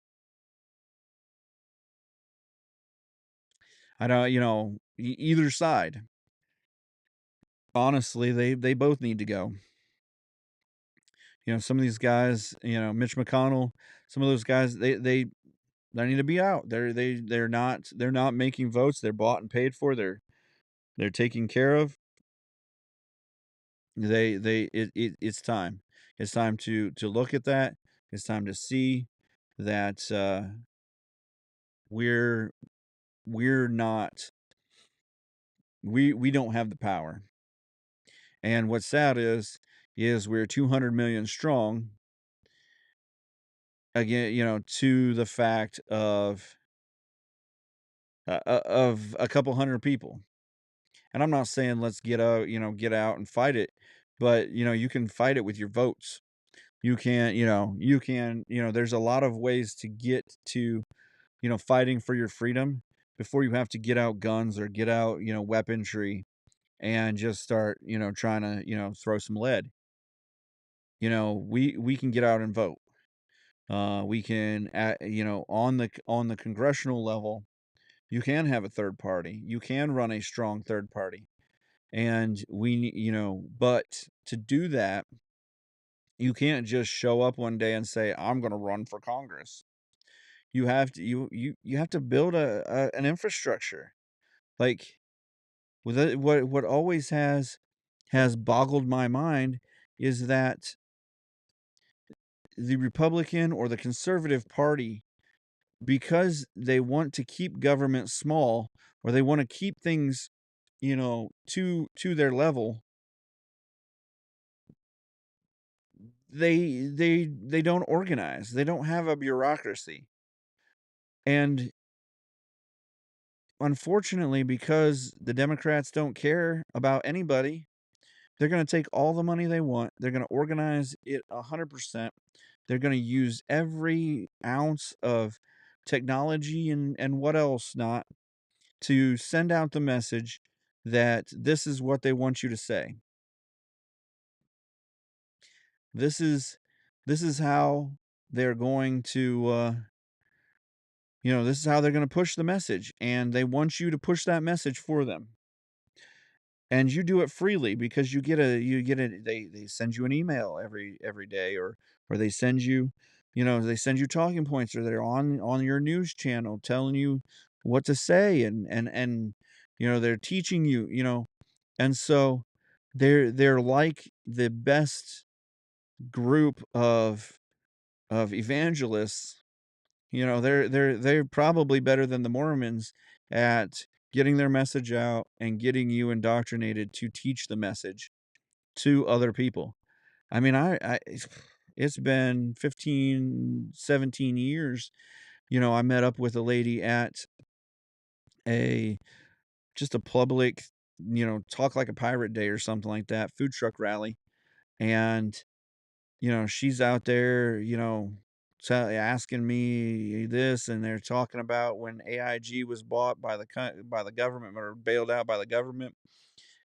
I don't, either side. Honestly, they both need to go. Some of these guys, Mitch McConnell, some of those guys, they need to be out. They're not making votes. They're bought and paid for. They're taken care of. It's time. It's time to look at that. It's time to see that we're we're not we don't have the power. And what's sad is we're 200 million strong again, to the fact of a couple hundred people. And I'm not saying let's get out and fight it, but you can fight it with your votes. There's a lot of ways to get to, fighting for your freedom before you have to get out guns or get out, weaponry and just start, trying to, throw some lead. We can get out and vote. We can, on the congressional level, you can have a third party. You can run a strong third party. And but to do that, you can't just show up one day and say, I'm going to run for Congress. You have to build an infrastructure. Like what always has boggled my mind is that the Republican or the conservative party, because they want to keep government small or they want to keep things, to their level, they don't organize. They don't have a bureaucracy. And unfortunately, because the Democrats don't care about anybody, they're going to take all the money they want. They're going to organize it 100%. They're going to use every ounce of technology and what else not to send out the message that this is what they want you to say. This is this is how they're going to this is how they're going to push the message, and they want you to push that message for them. And you do it freely because you get a they send you an email every day, or they send you, they send you talking points, or they're on your news channel telling you what to say, and they're teaching you, and so they're like the best group of evangelists. They're probably better than the Mormons at getting their message out and getting you indoctrinated to teach the message to other people. I mean, it's been 15, 17 years. I met up with a lady at a just a public, talk like a pirate day or something like that, food truck rally. And she's out there, asking me this, and they're talking about when AIG was bought by by the government, or bailed out by the government,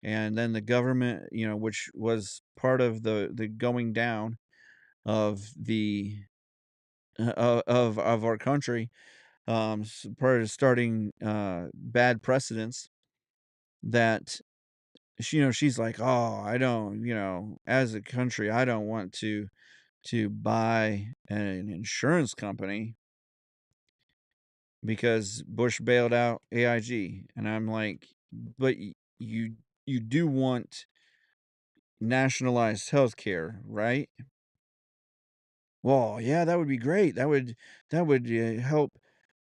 and then the government, which was part of the going down of the of our country, part of starting bad precedents that she's like, oh, I don't, as a country, I don't want to buy an insurance company because Bush bailed out AIG. And I'm like, but you do want nationalized health care, right? Well, yeah, that would be great. That would help.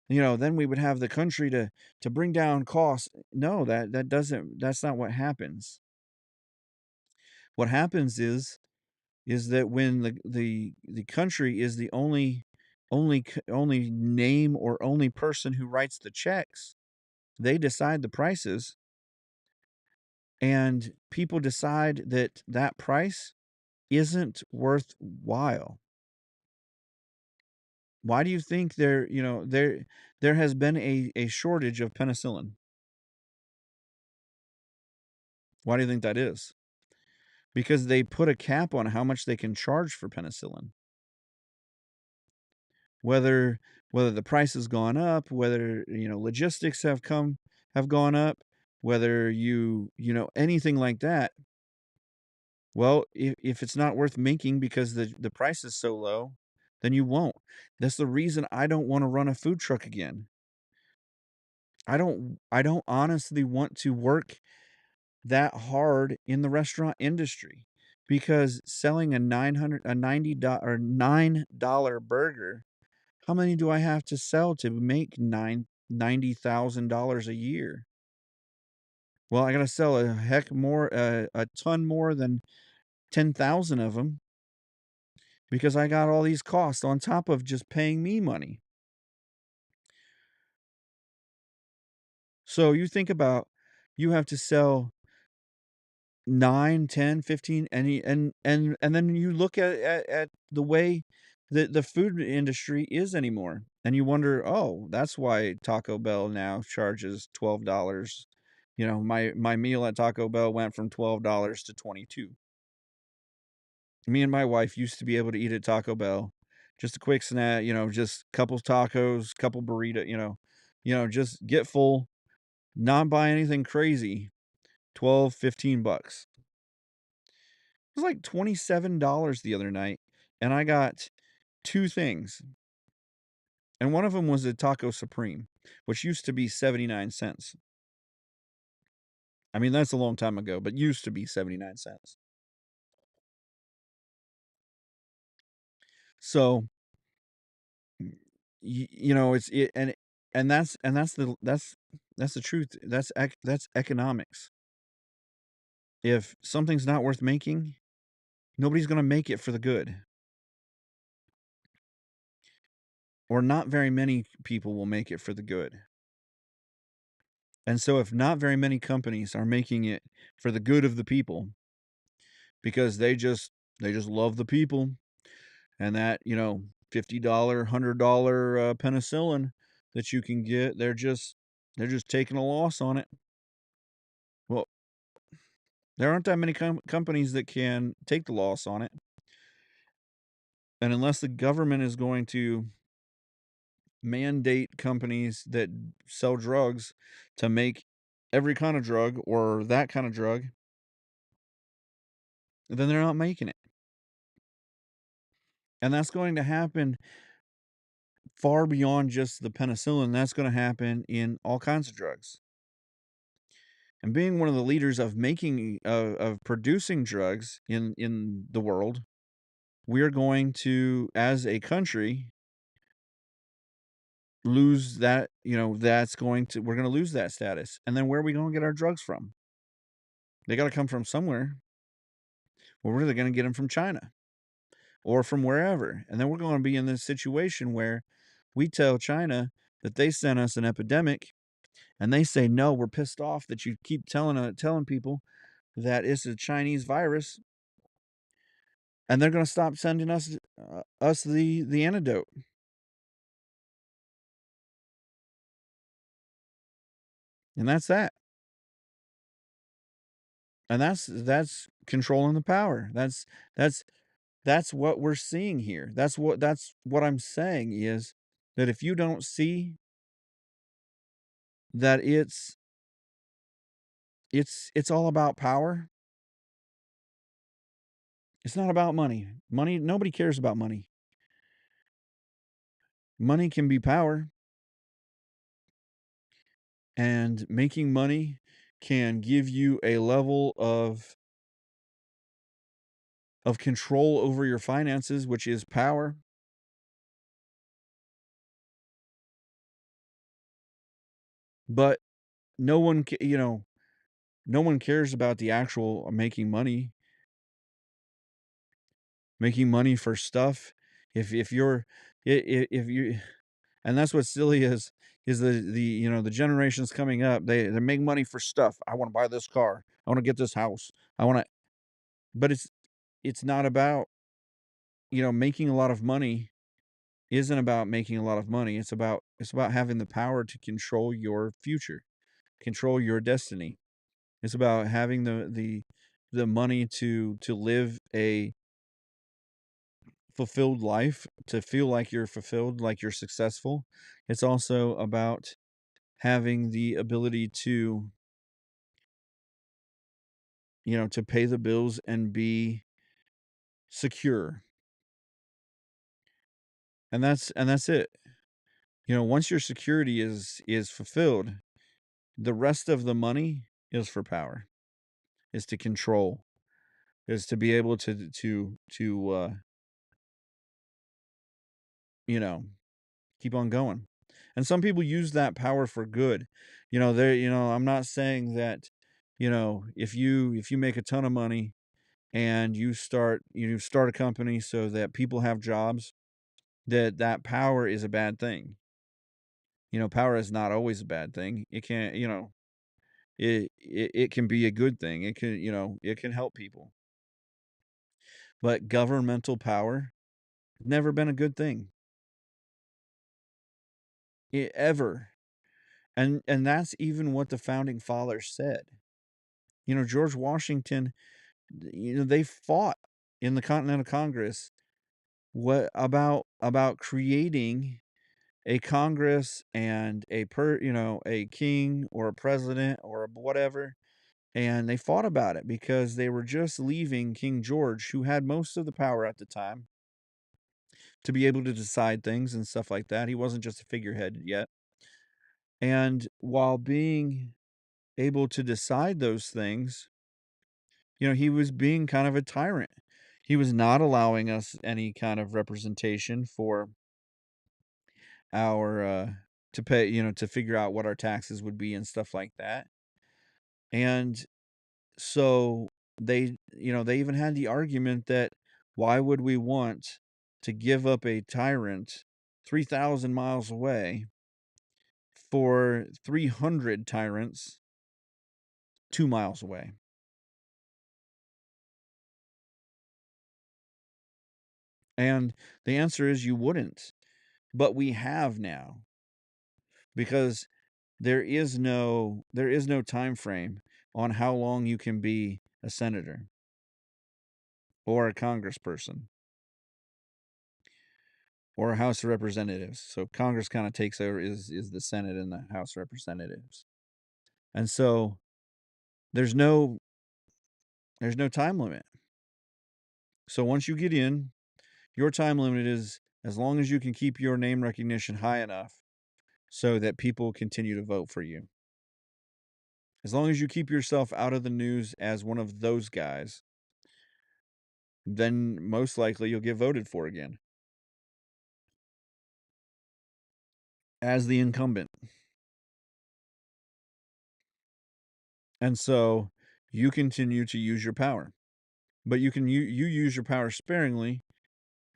Then we would have the country to bring down costs. No, that doesn't. That's not what happens. What happens is that when the country is the only name or only person who writes the checks, they decide the prices, and people decide that that price isn't worthwhile. Why do you think there has been a shortage of penicillin? Why do you think that is? Because they put a cap on how much they can charge for penicillin. Whether whether the price has gone up, whether, logistics have gone up, whether anything like that. Well, if it's not worth making because the price is so low, then you won't. That's the reason I don't wanna run a food truck again. I don't honestly want to work that hard in the restaurant industry, because selling a 900 a $90 or $9 burger, how many do I have to sell to make $90,000 a year? Well, I gotta sell a ton more than 10,000 of them, because I got all these costs on top of just paying me money. So you think about, you have to sell 9, 10, 15, and then you look at the way that the food industry is anymore, and you wonder, "Oh, that's why Taco Bell now charges $12." My meal at Taco Bell went from $12 to 22. Me and my wife used to be able to eat at Taco Bell, just a quick snack, just couple tacos, couple burrito, just get full, not buy anything crazy, 12, $15. It was like $27 the other night, and I got 2 things, and one of them was a Taco Supreme, which used to be 79 cents. I mean, that's a long time ago, but used to be 79 cents. So, it's it and that's the truth. That's economics. If something's not worth making, nobody's gonna make it for the good, or not very many people will make it for the good. And so if not very many companies are making it for the good of the people, because they just love the people, and that, $50, $100 penicillin that you can get. They're just taking a loss on it. Well, there aren't that many companies that can take the loss on it. And unless the government is going to mandate companies that sell drugs to make every kind of drug or that kind of drug, then they're not making it. And that's going to happen far beyond just the penicillin. That's going to happen in all kinds of drugs. And being one of the leaders of making of producing drugs in the world, we're going to, as a country, lose that. That's going to we're going to lose that status. And then where are we going to get our drugs from? They got to come from somewhere. Well, where are they going to get them from? China or from wherever. And then we're going to be in this situation where we tell China that they sent us an epidemic, and they say, no, we're pissed off that you keep telling people that it's a Chinese virus, and they're going to stop sending us the antidote. And that's that. And that's controlling the power. That's that's what we're seeing here. That's what I'm saying is that if you don't see that it's all about power, it's not about money. Money, nobody cares about money. Money can be power, and making money can give you a level of control over your finances, which is power. But no one, no one cares about the actual making money for stuff. If you're, if you, and that's what silly is the generations coming up. They make money for stuff. I want to buy this car. I want to get this house. I want to, but it's not about making a lot of money isn't about making a lot of money. It's about having the power to control your future, control your destiny. It's about having the money to live a fulfilled life, to feel like you're fulfilled, like you're successful. It's also about having the ability to pay the bills and be secure. And that's it. Once your security is fulfilled, the rest of the money is for power, is to control, is to be able to you know, keep on going. And some people use that power for good. I'm not saying that, if you make a ton of money and you start a company so that people have jobs, that power is a bad thing. Power is not always a bad thing. It can, it can be a good thing. It can help people. But governmental power never been a good thing. Ever. And that's even what the founding fathers said. George Washington, they fought in the Continental Congress what about creating a Congress and a king or a president or whatever, and they fought about it because they were just leaving King George, who had most of the power at the time, to be able to decide things and stuff like that. He wasn't just a figurehead yet. And while being able to decide those things, he was being kind of a tyrant. He was not allowing us any kind of representation for our to pay, to figure out what our taxes would be and stuff like that. And so they even had the argument that why would we want to give up a tyrant 3,000 miles away for 300 tyrants 2 miles away? And the answer is you wouldn't. But we have now because there is no time frame on how long you can be a senator or a congressperson or a House of Representatives. So Congress kind of takes over is the Senate and the House of Representatives. And so there's no there's no time limit. So once you get in, your time limit is as long as you can keep your name recognition high enough so that people continue to vote for you. As long as you keep yourself out of the news as one of those guys, then most likely you'll get voted for again as the incumbent. And so you continue to use your power. But you use your power sparingly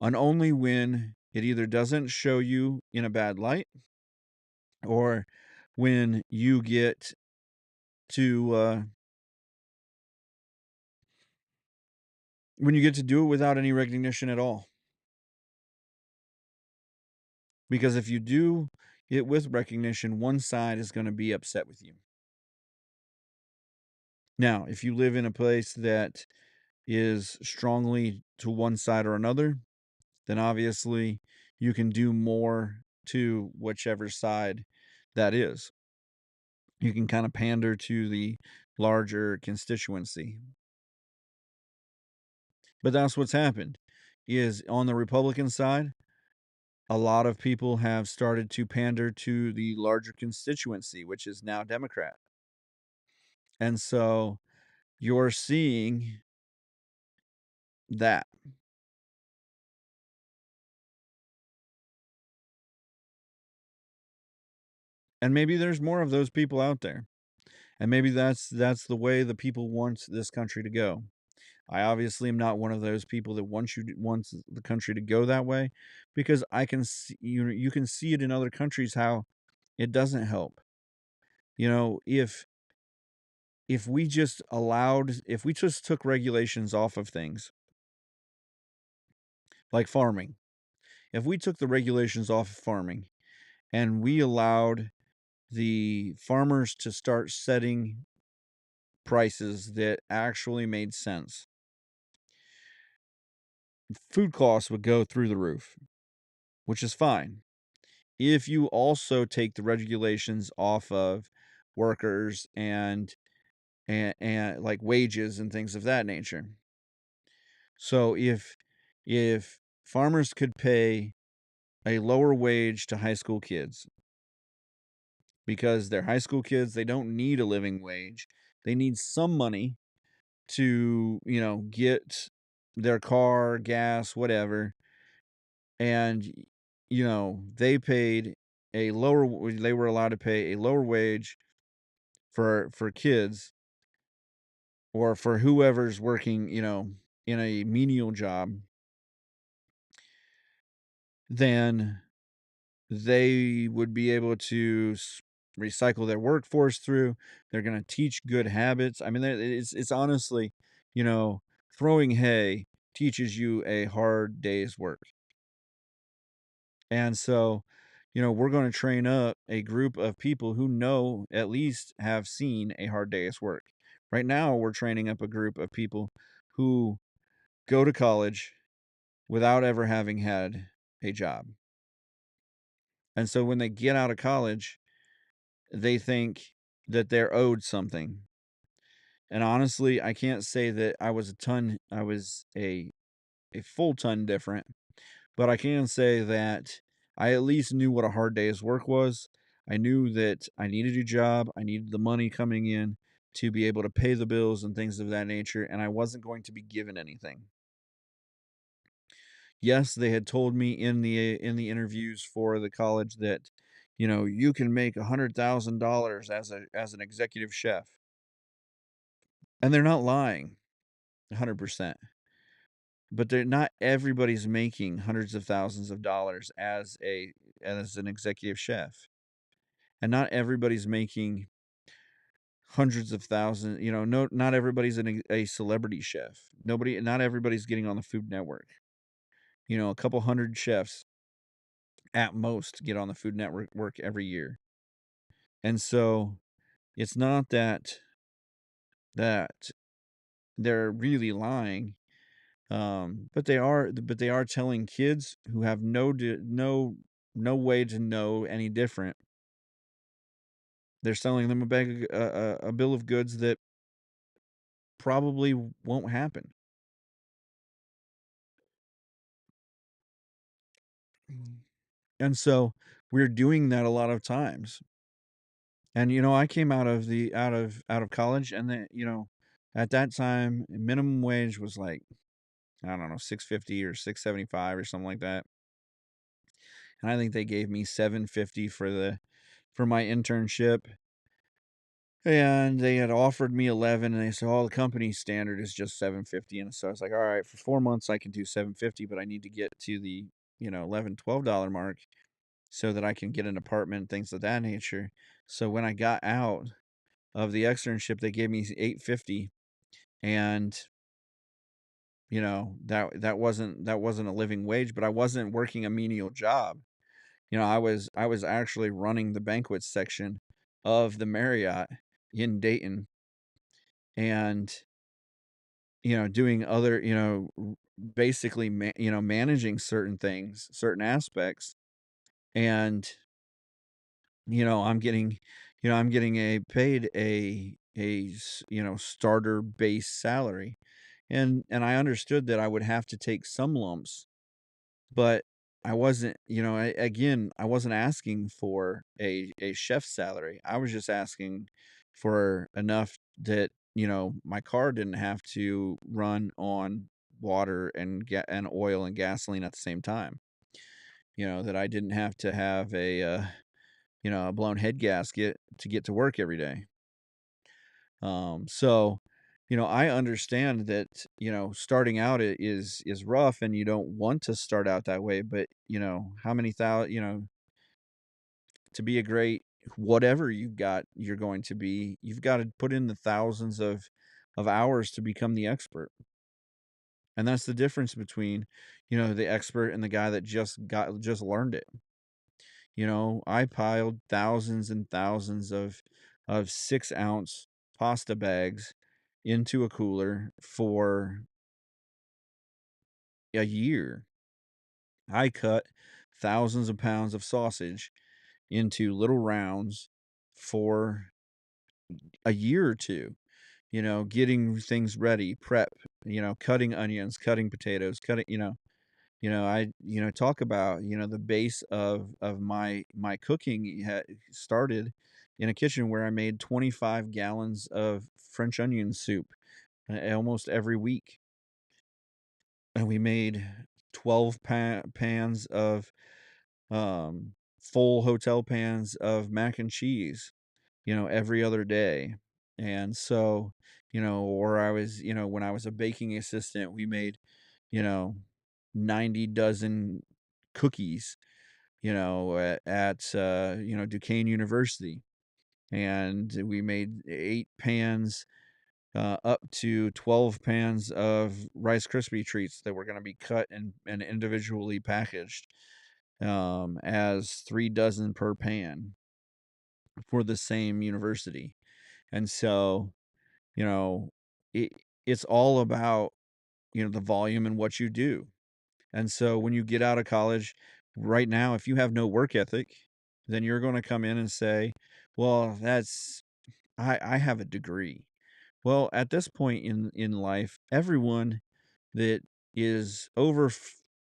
and only when it either doesn't show you in a bad light or when you get to when you get to do it without any recognition at all. Because if you do it with recognition, one side is going to be upset with you. Now, if you live in a place that is strongly to one side or another, then obviously you can do more to whichever side that is. You can kind of pander to the larger constituency. But that's what's happened is on the Republican side, a lot of people have started to pander to the larger constituency, which is now Democrat. And so you're seeing that. And maybe there's more of those people out there. And maybe that's the way the people want this country to go. I obviously am not one of those people that wants the country to go that way because I can see you can see it in other countries how it doesn't help. You know, if we just took regulations off of things like farming, if we took the regulations off of farming and we allowed the farmers to start setting prices that actually made sense, food costs would go through the roof, which is fine. If you also take the regulations off of workers and like wages and things of that nature. So if farmers could pay a lower wage to high school kids because they're high school kids, they don't need a living wage. They need some money to, get their car, gas, whatever. And they were allowed to pay a lower wage for kids or for whoever's working, in a menial job, then they would be able to recycle their workforce through. They're going to teach good habits. I mean, it's honestly, you know, throwing hay teaches you a hard day's work. And so, we're going to train up a group of people who know at least have seen a hard day's work. Right now, we're training up a group of people who go to college without ever having had a job. And so when they get out of college, they think that they're owed something. And honestly, I can't say that I was a full ton different, but I can say that I at least knew what a hard day's work was. I knew that I needed a job, I needed the money coming in to be able to pay the bills and things of that nature, and I wasn't going to be given anything. Yes, they had told me in the interviews for the college that, you can make $100,000 as an executive chef. And they're not lying 100%. But they're not everybody's making hundreds of thousands of dollars as an executive chef. And not everybody's making hundreds of thousands, no not everybody's a celebrity chef. Not everybody's getting on the Food Network. A couple hundred chefs at most get on the Food Network work every year. And so it's not that they're really lying, but they are telling kids who have no way to know any different. They're selling them a bill of goods that probably won't happen. Mm. And so we're doing that a lot of times. And I came out of college, and then, at that time minimum wage was like, I don't know, 650 or 675 or something like that. And I think they gave me 750 for my internship. And they had offered me 11, and they said, "Oh, the company standard is just 750." And so I was like, "All right, for 4 months I can do 750, but I need to get to the, 11, $12 mark so that I can get an apartment, things of that nature." So when I got out of the externship, they gave me 850, and, that wasn't a living wage, but I wasn't working a menial job. I was actually running the banquet section of the Marriott in Dayton, and, doing other, basically, managing certain things, certain aspects, and, I'm getting a paid starter base salary, and I understood that I would have to take some lumps, but I wasn't, again, I wasn't asking for a chef's salary. I was just asking for enough that, my car didn't have to run on water and oil and gasoline at the same time. That I didn't have to have a blown head gasket to get to work every day. So, I understand that, starting out is rough, and you don't want to start out that way, but, how many to be a great whatever you're going to be, you've got to put in the thousands of hours to become the expert. And that's the difference between, the expert and the guy that just learned it. I piled thousands and thousands of 6-ounce pasta bags into a cooler for a year. I cut thousands of pounds of sausage into little rounds for a year or 2, getting things ready, prep, cutting onions, cutting potatoes, cutting, talk about, the base of my cooking started in a kitchen where I made 25 gallons of French onion soup almost every week. And we made 12 pans of full hotel pans of mac and cheese, every other day. And so, or I was, when I was a baking assistant, we made, you know, 90 dozen cookies, at Duquesne University. And we made 8 pans, up to 12 pans of Rice Krispie treats that were going to be cut and individually packaged, as 3 dozen per pan for the same university. And so, you know, it it's all about, the volume and what you do. And so when you get out of college, right now, if you have no work ethic, then you're going to come in and say, "Well, I have a degree." Well, at this point in life, everyone that is over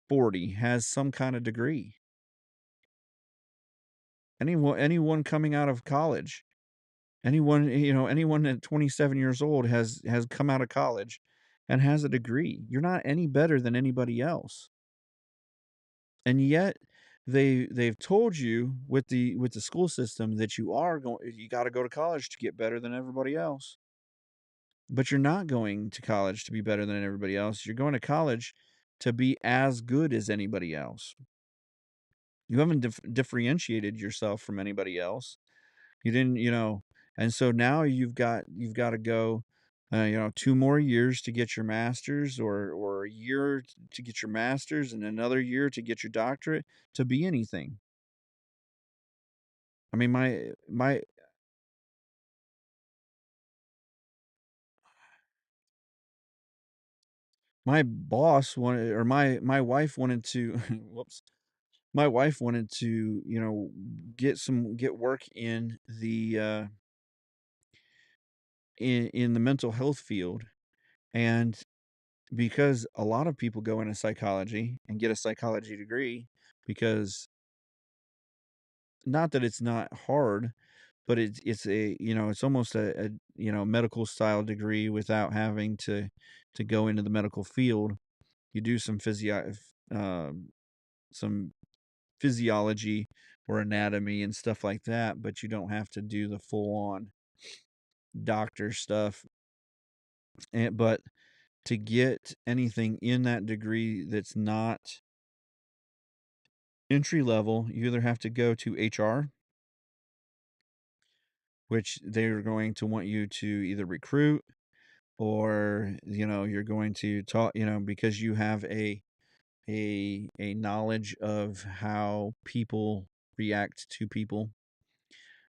40 has some kind of degree. Anyone coming out of college, anyone at 27 years old has come out of college and has a degree. You're not any better than anybody else. And yet they've told you with the school system that you got to go to college to get better than everybody else. But you're not going to college to be better than everybody else. You're going to college to be as good as anybody else. You haven't differentiated yourself from anybody else. You didn't, and so now you've got to go. You know, 2 more years to get your master's or a year to get your master's and another year to get your doctorate to be anything. I mean, my boss wanted or my wife wanted to whoops. My wife wanted to, you know, get work in the mental health field, and because a lot of people go into psychology and get a psychology degree because not that it's not hard, but it's a you know, it's almost a you know, medical style degree without having to go into the medical field. You do um, some physiology or anatomy and stuff like that, but you don't have to do the full on doctor stuff. But to get anything in that degree that's not entry level, you either have to go to HR, which they're going to want you to either recruit or, you know, you're going to talk, you know, because you have a knowledge of how people react to people,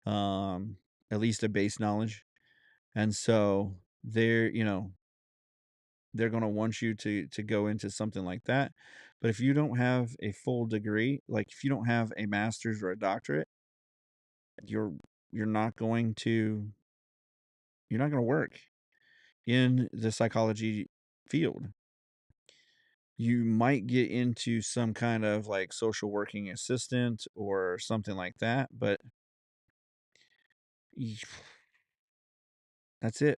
um, at least a base knowledge. And so you know, they're going to want you to go into something like that. But if you don't have a full degree, like if you don't have a master's or a doctorate, you're you're not going to you're not going to work in the psychology field. You might get into some kind of like social working assistant or something like that, but y- that's it.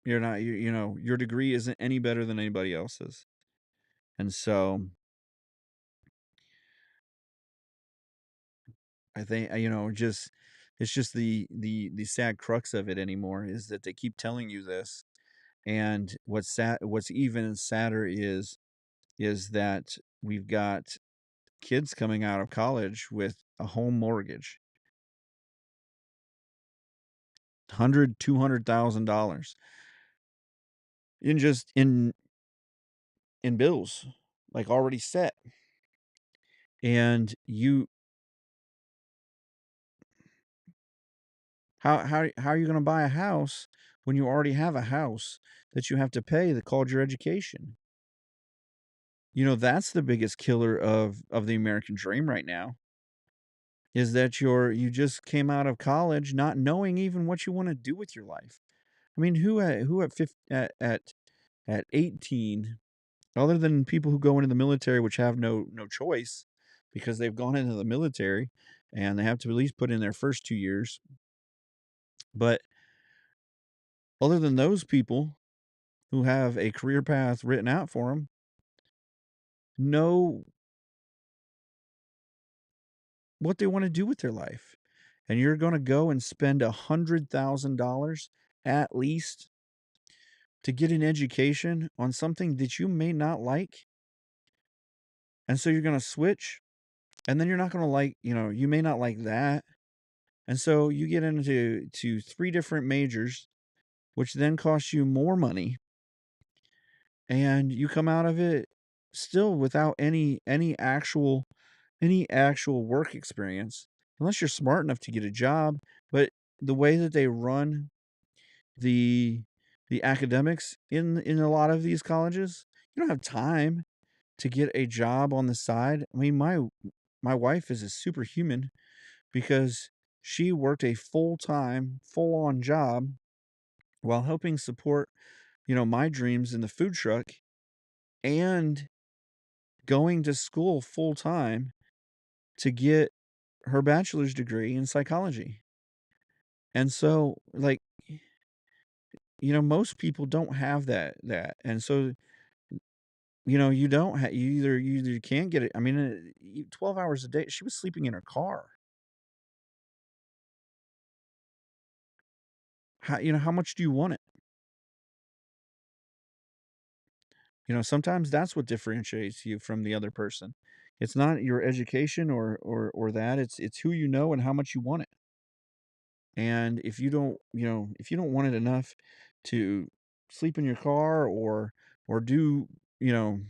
You're not you know, your degree isn't any better than anybody else's. And so I think you know, just it's just the sad crux of it anymore is that they keep telling you this. And what's even sadder is that we've got kids coming out of college with a home mortgage, 100, $200,000 in just in bills, like already set. And you how are you going to buy a house when you already have a house that you have to pay that called your education? You know, that's the biggest killer of the American dream right now, is that you just came out of college not knowing even what you wanna do with your life. I mean, who at 18, other than people who go into the military, which have no choice because they've gone into the military and they have to at least put in their first 2 years, but other than those people who have a career path written out for them, know what they wanna do with their life. And you're gonna go and spend $100,000 at least to get an education on something that you may not like, and so you're gonna switch, and then you're not gonna like you know, you may not like that, and so you get into 3 different majors, which then costs you more money, and you come out of it still without any actual work experience, unless you're smart enough to get a job. But the way that they run the the academics in a lot of these colleges, you don't have time to get a job on the side. I mean, my wife is a superhuman because she worked a full-time, full-on job while helping support, you know, my dreams in the food truck and going to school full-time to get her bachelor's degree in psychology. And so, like, you know, most people don't have that. And so, you know, you either can't get it. I mean, 12 hours a day. She was sleeping in her car. How much do you want it? You know, sometimes that's what differentiates you from the other person. It's not your education or that. It's who you know and how much you want it. And if you don't want it enough to sleep in your car or do, you know,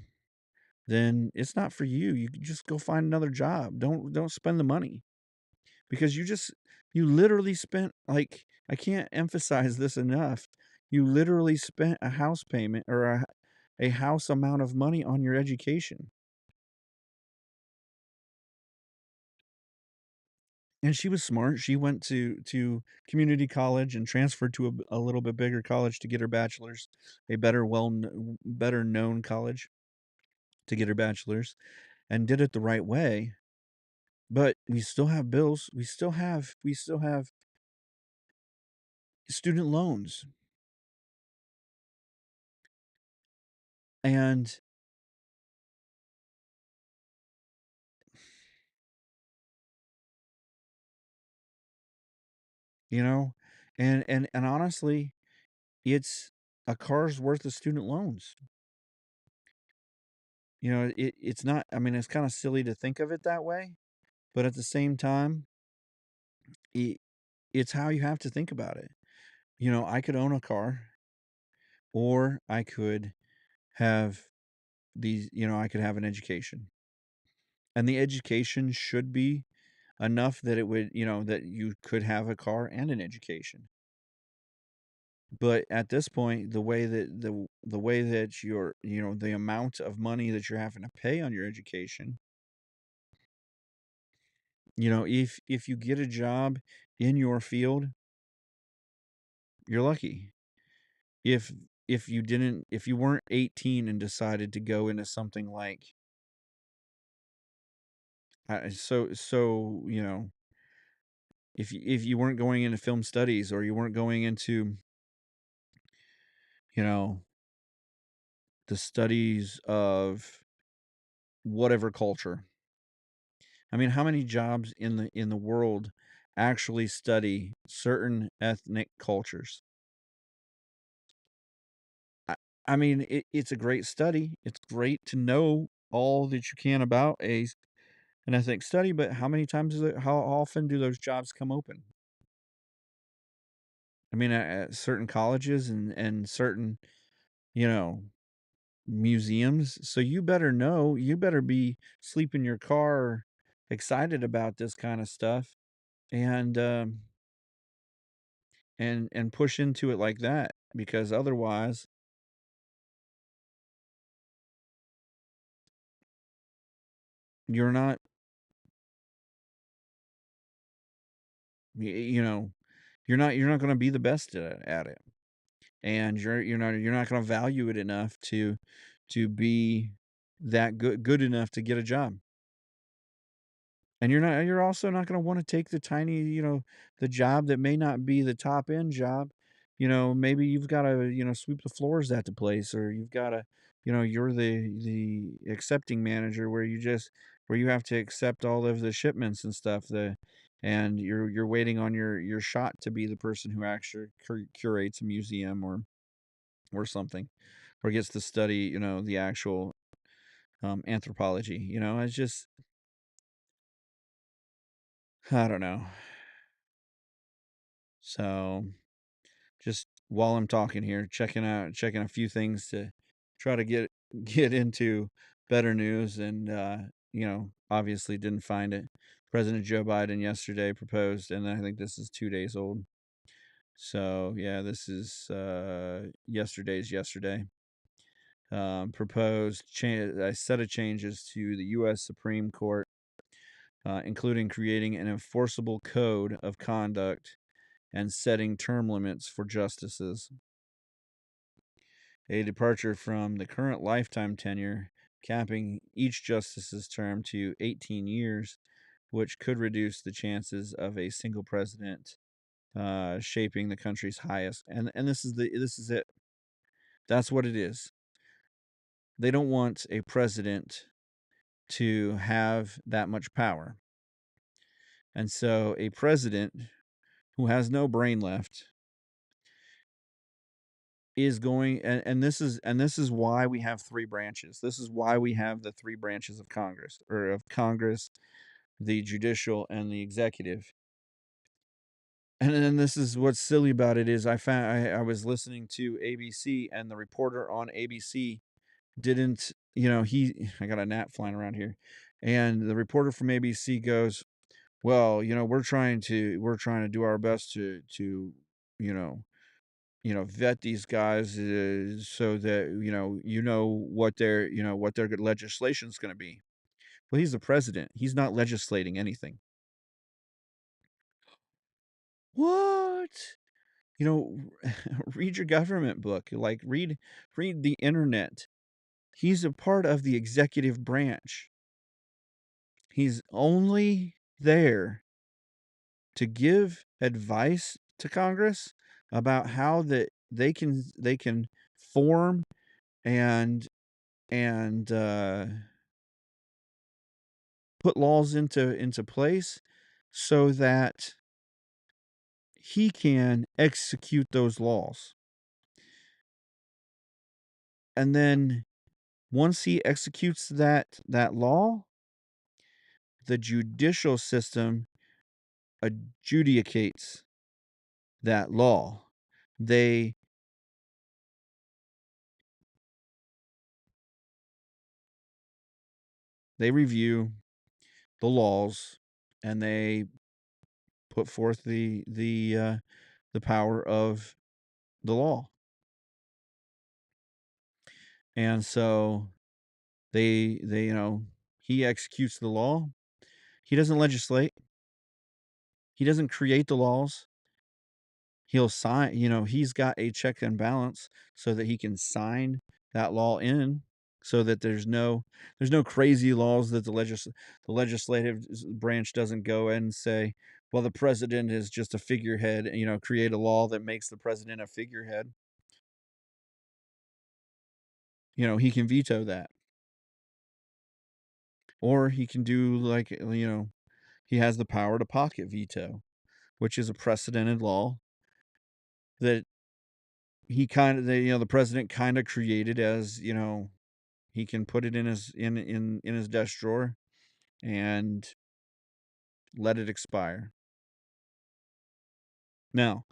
then it's not for you. You can just go find another job. Don't spend the money because you literally spent like I can't emphasize this enough. You literally spent a house payment or a house amount of money on your education. And she was smart. She went to community college and transferred to a little bit bigger college to get her bachelor's, a better known college to get her bachelor's, and did it the right way. But we still have bills. We still have student loans. And, you know, and honestly, it's a car's worth of student loans. It's not, I mean, it's kind of silly to think of it that way, but at the same time, it, it's how you have to think about it. I could own a car or I could have I could have an education. And the education should be enough that that you could have a car and an education. But at this point, the way that the amount of money that you're having to pay on your education, if you get a job in your field, you're lucky. If if you weren't 18 and decided to go into something like if you weren't going into film studies or you weren't going into, you know, the studies of whatever culture. I mean, how many jobs in the world actually study certain ethnic cultures? I, I mean, it's a great study. It's great to know all that you can about an ethnic study, but how often do those jobs come open? I mean, at certain colleges and certain, you know, museums. So you better be sleep in your car excited about this kind of stuff and and push into it like that because otherwise you're not you know you're not going to be the best at it, and you're not going to value it enough to be that good enough to get a job. And you're also not gonna wanna take the tiny, the job that may not be the top end job. Maybe you've gotta, sweep the floors at the place, or you've gotta, you're the accepting manager where you have to accept all of the shipments and stuff, and you're waiting on your shot to be the person who actually curates a museum or something, or gets to study, the actual, anthropology, it's just I don't know. So, just while I'm talking here, checking a few things to try to get into better news and, obviously didn't find it. President Joe Biden yesterday proposed, and I think this is 2 days old. So, yeah, this is, yesterday's yesterday. Proposed a set of changes to the US Supreme Court, including creating an enforceable code of conduct and setting term limits for justices. A departure from the current lifetime tenure, capping each justice's term to 18 years, which could reduce the chances of a single president shaping the country's highest. And this is it. That's what it is. They don't want a president to have that much power. And so a president who has no brain left is going and this is why we have 3 branches. This is why we have the 3 branches of Congress, the judicial, and the executive. And then this is what's silly about it is I was listening to ABC, and the reporter on ABC didn't, he I got a gnat flying around here. And the reporter from ABC goes, "Well, we're trying to do our best to, you know, vet these guys, so that, what their good legislation's gonna be." Well, he's the president. He's not legislating anything. What? You know, read your government book, like, read the internet. He's a part of the executive branch. He's only there to give advice to Congress about how that they can form and and put laws into place so that he can execute those laws. And then once he executes that law, the judicial system adjudicates that law. They they review the laws, and they put forth the power of the law. And so he executes the law. He doesn't legislate. He doesn't create the laws. He'll sign, he's got a check and balance so that he can sign that law in, so that there's no crazy laws that the legislative branch doesn't go in and say, well, the president is just a figurehead, create a law that makes the president a figurehead. He can veto that. Or he can do like, he has the power to pocket veto, which is a precedented law that the president kind of created, as, he can put it in his desk drawer and let it expire. Now,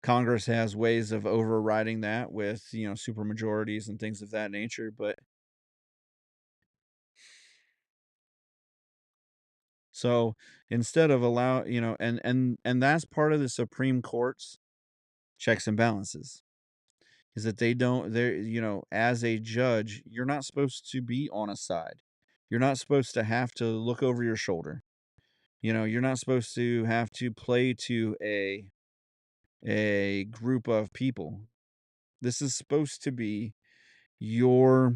Congress has ways of overriding that with, super majorities and things of that nature, but so instead of and that's part of the Supreme Court's checks and balances. Is that they don't they're as a judge, you're not supposed to be on a side. You're not supposed to have to look over your shoulder. You're not supposed to have to play to a group of people. This is supposed to be your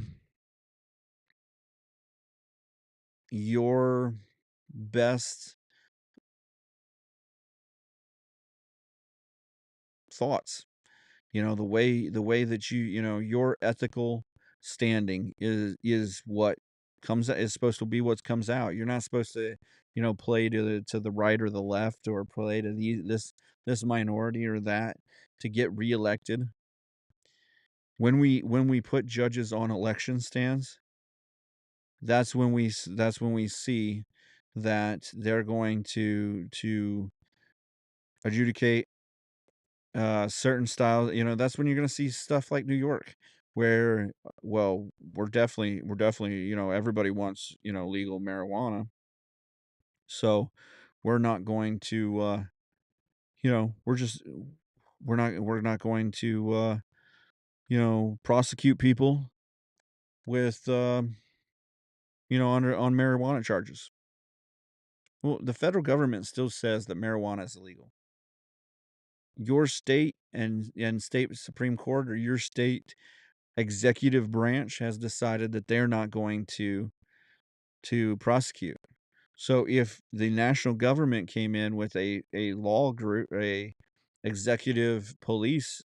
your best thoughts. The way that your ethical standing is what is supposed to be what comes out. You're not supposed to, play to the right or the left, or play to this minority or that to get reelected. When we put judges on election stands, that's when we see that they're going to adjudicate certain styles. That's when you're going to see stuff like New York, where, well, we're definitely, everybody wants, legal marijuana. So we're not going to, we're not going to, prosecute people with, on marijuana charges. Well, the federal government still says that marijuana is illegal. Your state and state Supreme Court, or your state executive branch, has decided that they're not going to prosecute. So if the national government came in with a law group, a executive police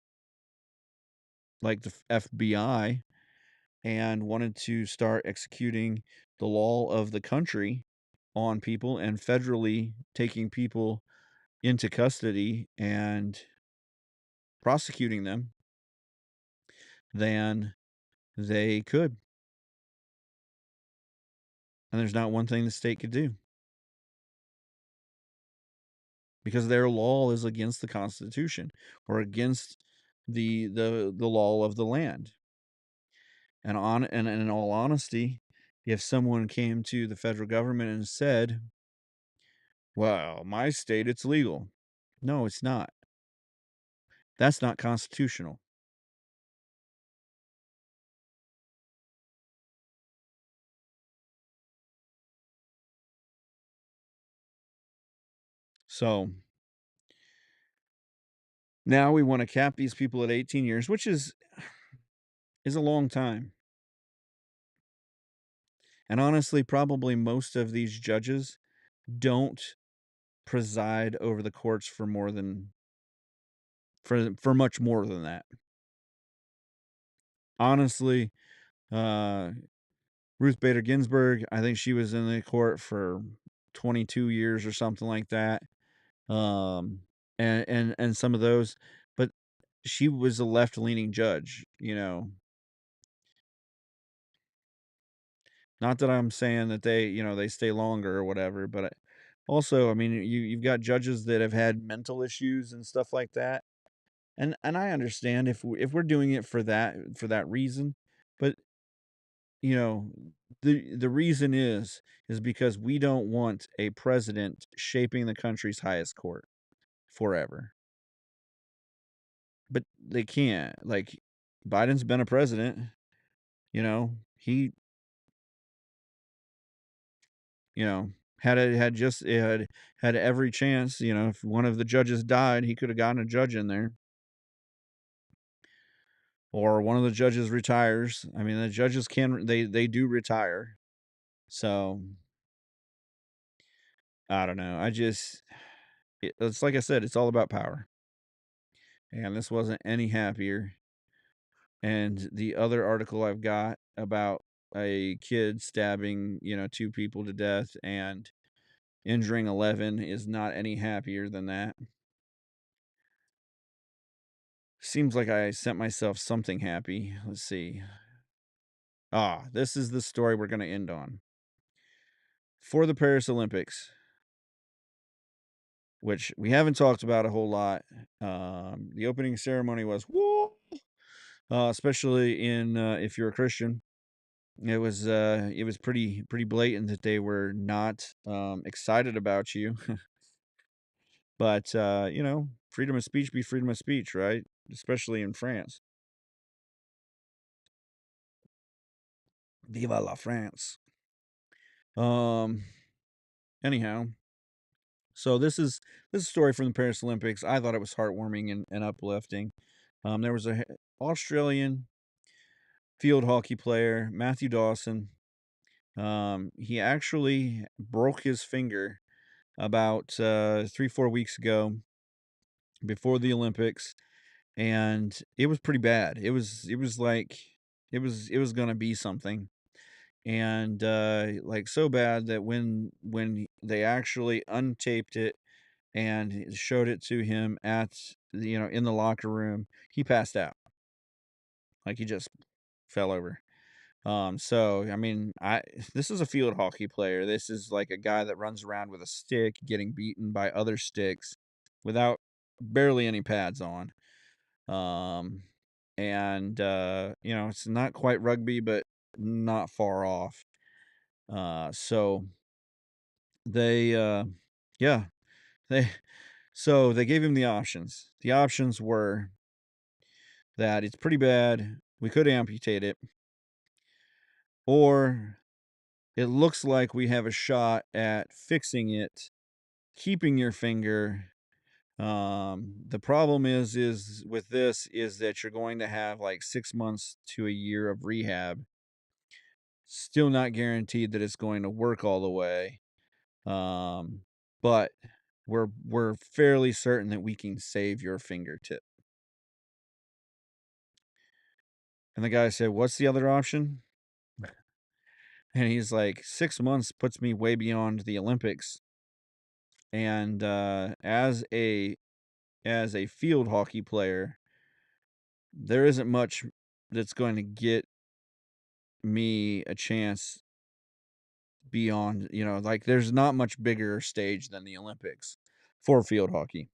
like the FBI, and wanted to start executing the law of the country on people, and federally taking people into custody and prosecuting them, then they could. And there's not one thing the state could do. because their law is against the Constitution or against the law of the land. And in all honesty, if someone came to the federal government and said, "Well, my state, it's legal." No, it's not. That's not constitutional. So now we want to cap these people at 18 years, which is a long time. And honestly, probably most of these judges don't preside over the courts for more than for much more than that. Honestly, uh Ruth Bader Ginsburg, I think she was in the court for 22 years or something like that. Um and some of those, but she was a left-leaning judge, you know. Not that I'm saying that they, they stay longer or whatever, but also, I mean, you've got judges that have had mental issues and stuff like that. And I understand if we're doing it for that reason, but you know, the reason is because we don't want a president shaping the country's highest court forever. But they can't. Like Biden's been a president, he, you know, had every chance, if one of the judges died, he could have gotten a judge in there or one of the judges retires. I mean, the judges they do retire. So, I don't know. It's like I said, it's all about power. And this wasn't any happier. And the other article I've got about a kid stabbing, two people to death and injuring 11 is not any happier than that. Seems like I sent myself something happy. Let's see. This is the story we're going to end on. For the Paris Olympics, which we haven't talked about a whole lot. The opening ceremony was woo, especially in if you're a Christian. It was pretty blatant that they were not excited about you, but freedom of speech be freedom of speech, right? Especially in France. Viva la France. Um. Anyhow, so this is a story from the Paris Olympics. I thought it was heartwarming and uplifting. There was a Australian field hockey player, Matthew Dawson. He actually broke his finger about 3 4 weeks ago before the Olympics, and it was pretty bad. It was like it was gonna be something, and like so bad that when they actually untaped it and showed it to him at in the locker room, he passed out. Like he just fell over. So I mean, I this is a field hockey player. This is like a guy that runs around with a stick getting beaten by other sticks without barely any pads on. Um and it's not quite rugby, but not far off. So they yeah, they so they gave him the options. The options were that it's pretty bad, we could amputate it, or it looks like we have a shot at fixing it, keeping your finger. The problem is with this is that you're going to have like 6 months to a year of rehab. Still not guaranteed that it's going to work all the way. But we're fairly certain that we can save your fingertip. And the guy said, "What's the other option?" And he's like, "6 months puts me way beyond the Olympics." And as a field hockey player, there isn't much that's going to get me a chance beyond, like there's not much bigger stage than the Olympics. for field hockey.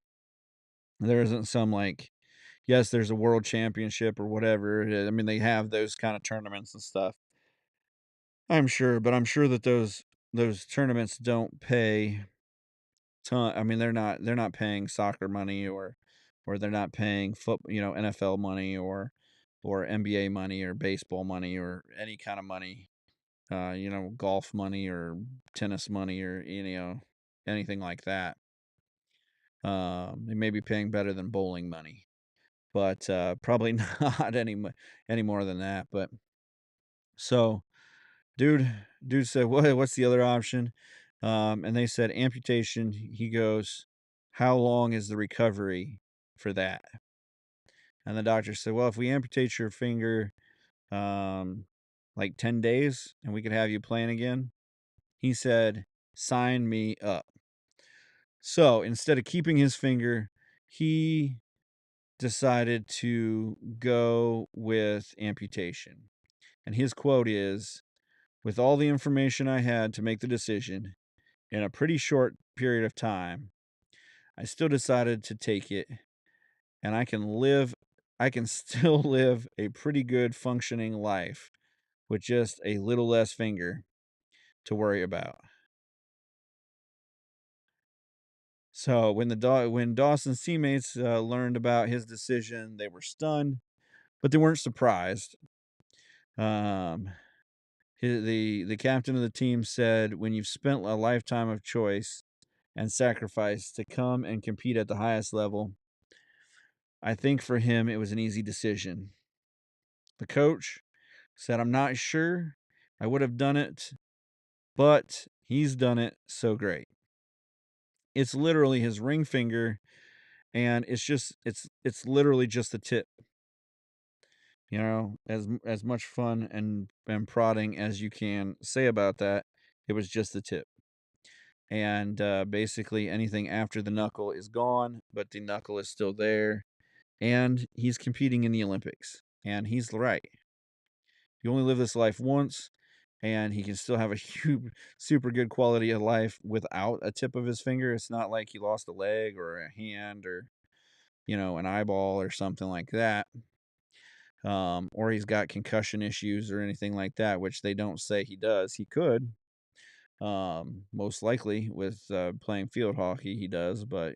There isn't some like, yes, there's a world championship or whatever. I mean, they have those kind of tournaments and stuff. I'm sure, but I'm sure that those tournaments don't pay ton. I mean, they're not paying soccer money or they're not paying NFL money or NBA money or baseball money or any kind of money. Golf money or tennis money or anything like that. They may be paying better than bowling money, but probably not any more than that. But so, dude, dude said, What's the other option?" And they said amputation. He goes, "How long is the recovery for that?" And the doctor said, "Well, if we amputate your finger, um, like 10 days, and we could have you playing again." He said, "Sign me up." So instead of keeping his finger, he decided to go with amputation. And his quote is, "With all the information I had to make the decision in a pretty short period of time, I still decided to take it, and I can still live a pretty good functioning life with just a little less finger to worry about." So when Dawson's teammates learned about his decision, they were stunned, but they weren't surprised. Um, the captain of the team said, "When you've spent a lifetime of choice and sacrifice to come and compete at the highest level, I think for him it was an easy decision." The coach said, "I'm not sure I would have done it, but he's done it so great." It's literally his ring finger, and it's literally just the tip. As much fun and prodding as you can say about that, it was just the tip. And basically, anything after the knuckle is gone, but the knuckle is still there. And he's competing in the Olympics. And he's right. You only live this life once, and he can still have a super good quality of life without a tip of his finger. It's not like he lost a leg or a hand or, an eyeball or something like that. Or he's got concussion issues or anything like that, which they don't say he does. He could, most likely with playing field hockey, he does, but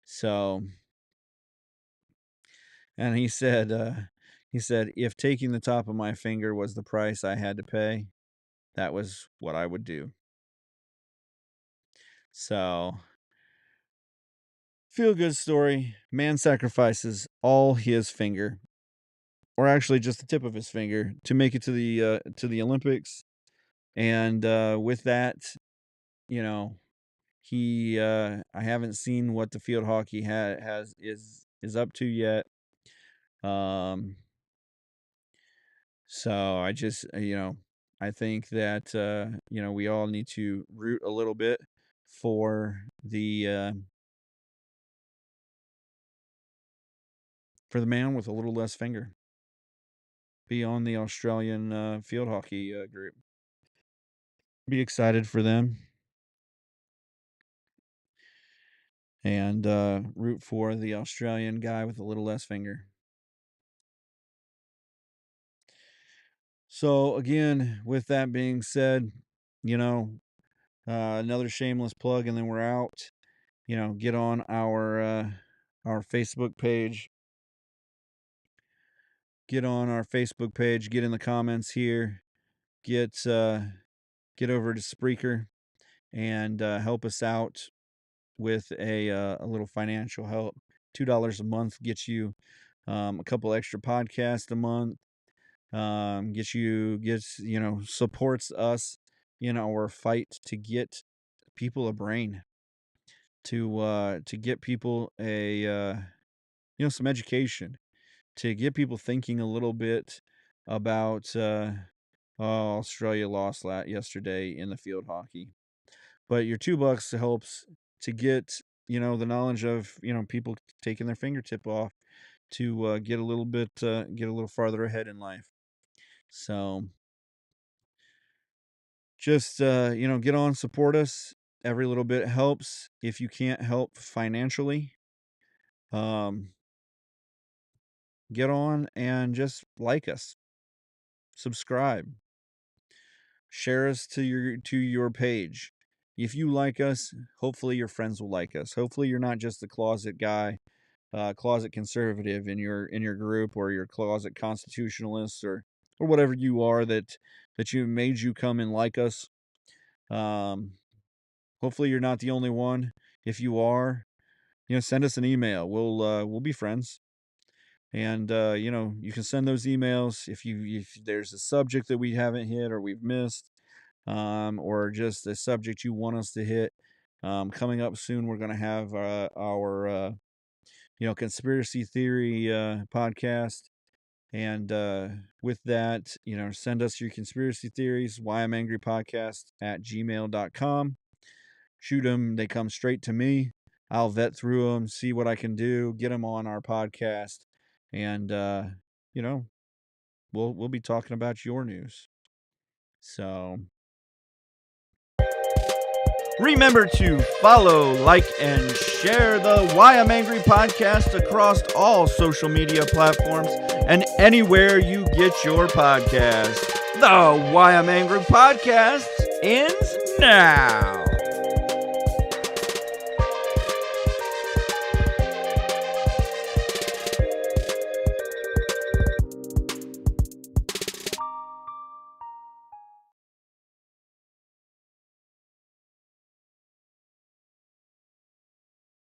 so. And he said, "If taking the top of my finger was the price I had to pay, that was what I would do." So, feel good story. Man sacrifices all his finger, or actually just the tip of his finger, to make it to the Olympics. And with that, you know, I haven't seen what the field hockey has is up to yet. Um, so I think that we all need to root a little bit for the man with a little less finger. Be on the Australian field hockey group. Be excited for them and root for the Australian guy with a little less finger. So again, with that being said, you know, another shameless plug, and then we're out. Get on our Facebook page. Get on our Facebook page. Get in the comments here. Get over to Spreaker and help us out with a little financial help. $2 a month gets you a couple extra podcasts a month. Supports us in our fight to get people a brain, to get people some education, to get people thinking a little bit about oh, Australia lost yesterday in the field hockey. But your $2 helps to get the knowledge of people taking their fingertip off to get a little farther ahead in life. So just get on, support us Every little bit helps. If you can't help financially, um, get on and just like us, subscribe, share us to your page. If you like us, hopefully your friends will like us. Hopefully you're not just a closet guy, closet conservative in your group, or your closet constitutionalist, or whatever you are that you made you come and like us. Um, Hopefully you're not the only one. If you are, send us an email. We'll be friends. And you can send those emails if there's a subject that we haven't hit or we've missed, or just a subject you want us to hit. Coming up soon, we're gonna have our conspiracy theory podcast. And with that, send us your conspiracy theories, why I'm angry podcast at gmail.com. Shoot them. They come straight to me. I'll vet through them, see what I can do, get them on our podcast. And, you know, we'll be talking about your news. So remember to follow, like, and share the Why I'm Angry podcast across all social media platforms and anywhere you get your podcast. The Why I'm Angry podcast ends now.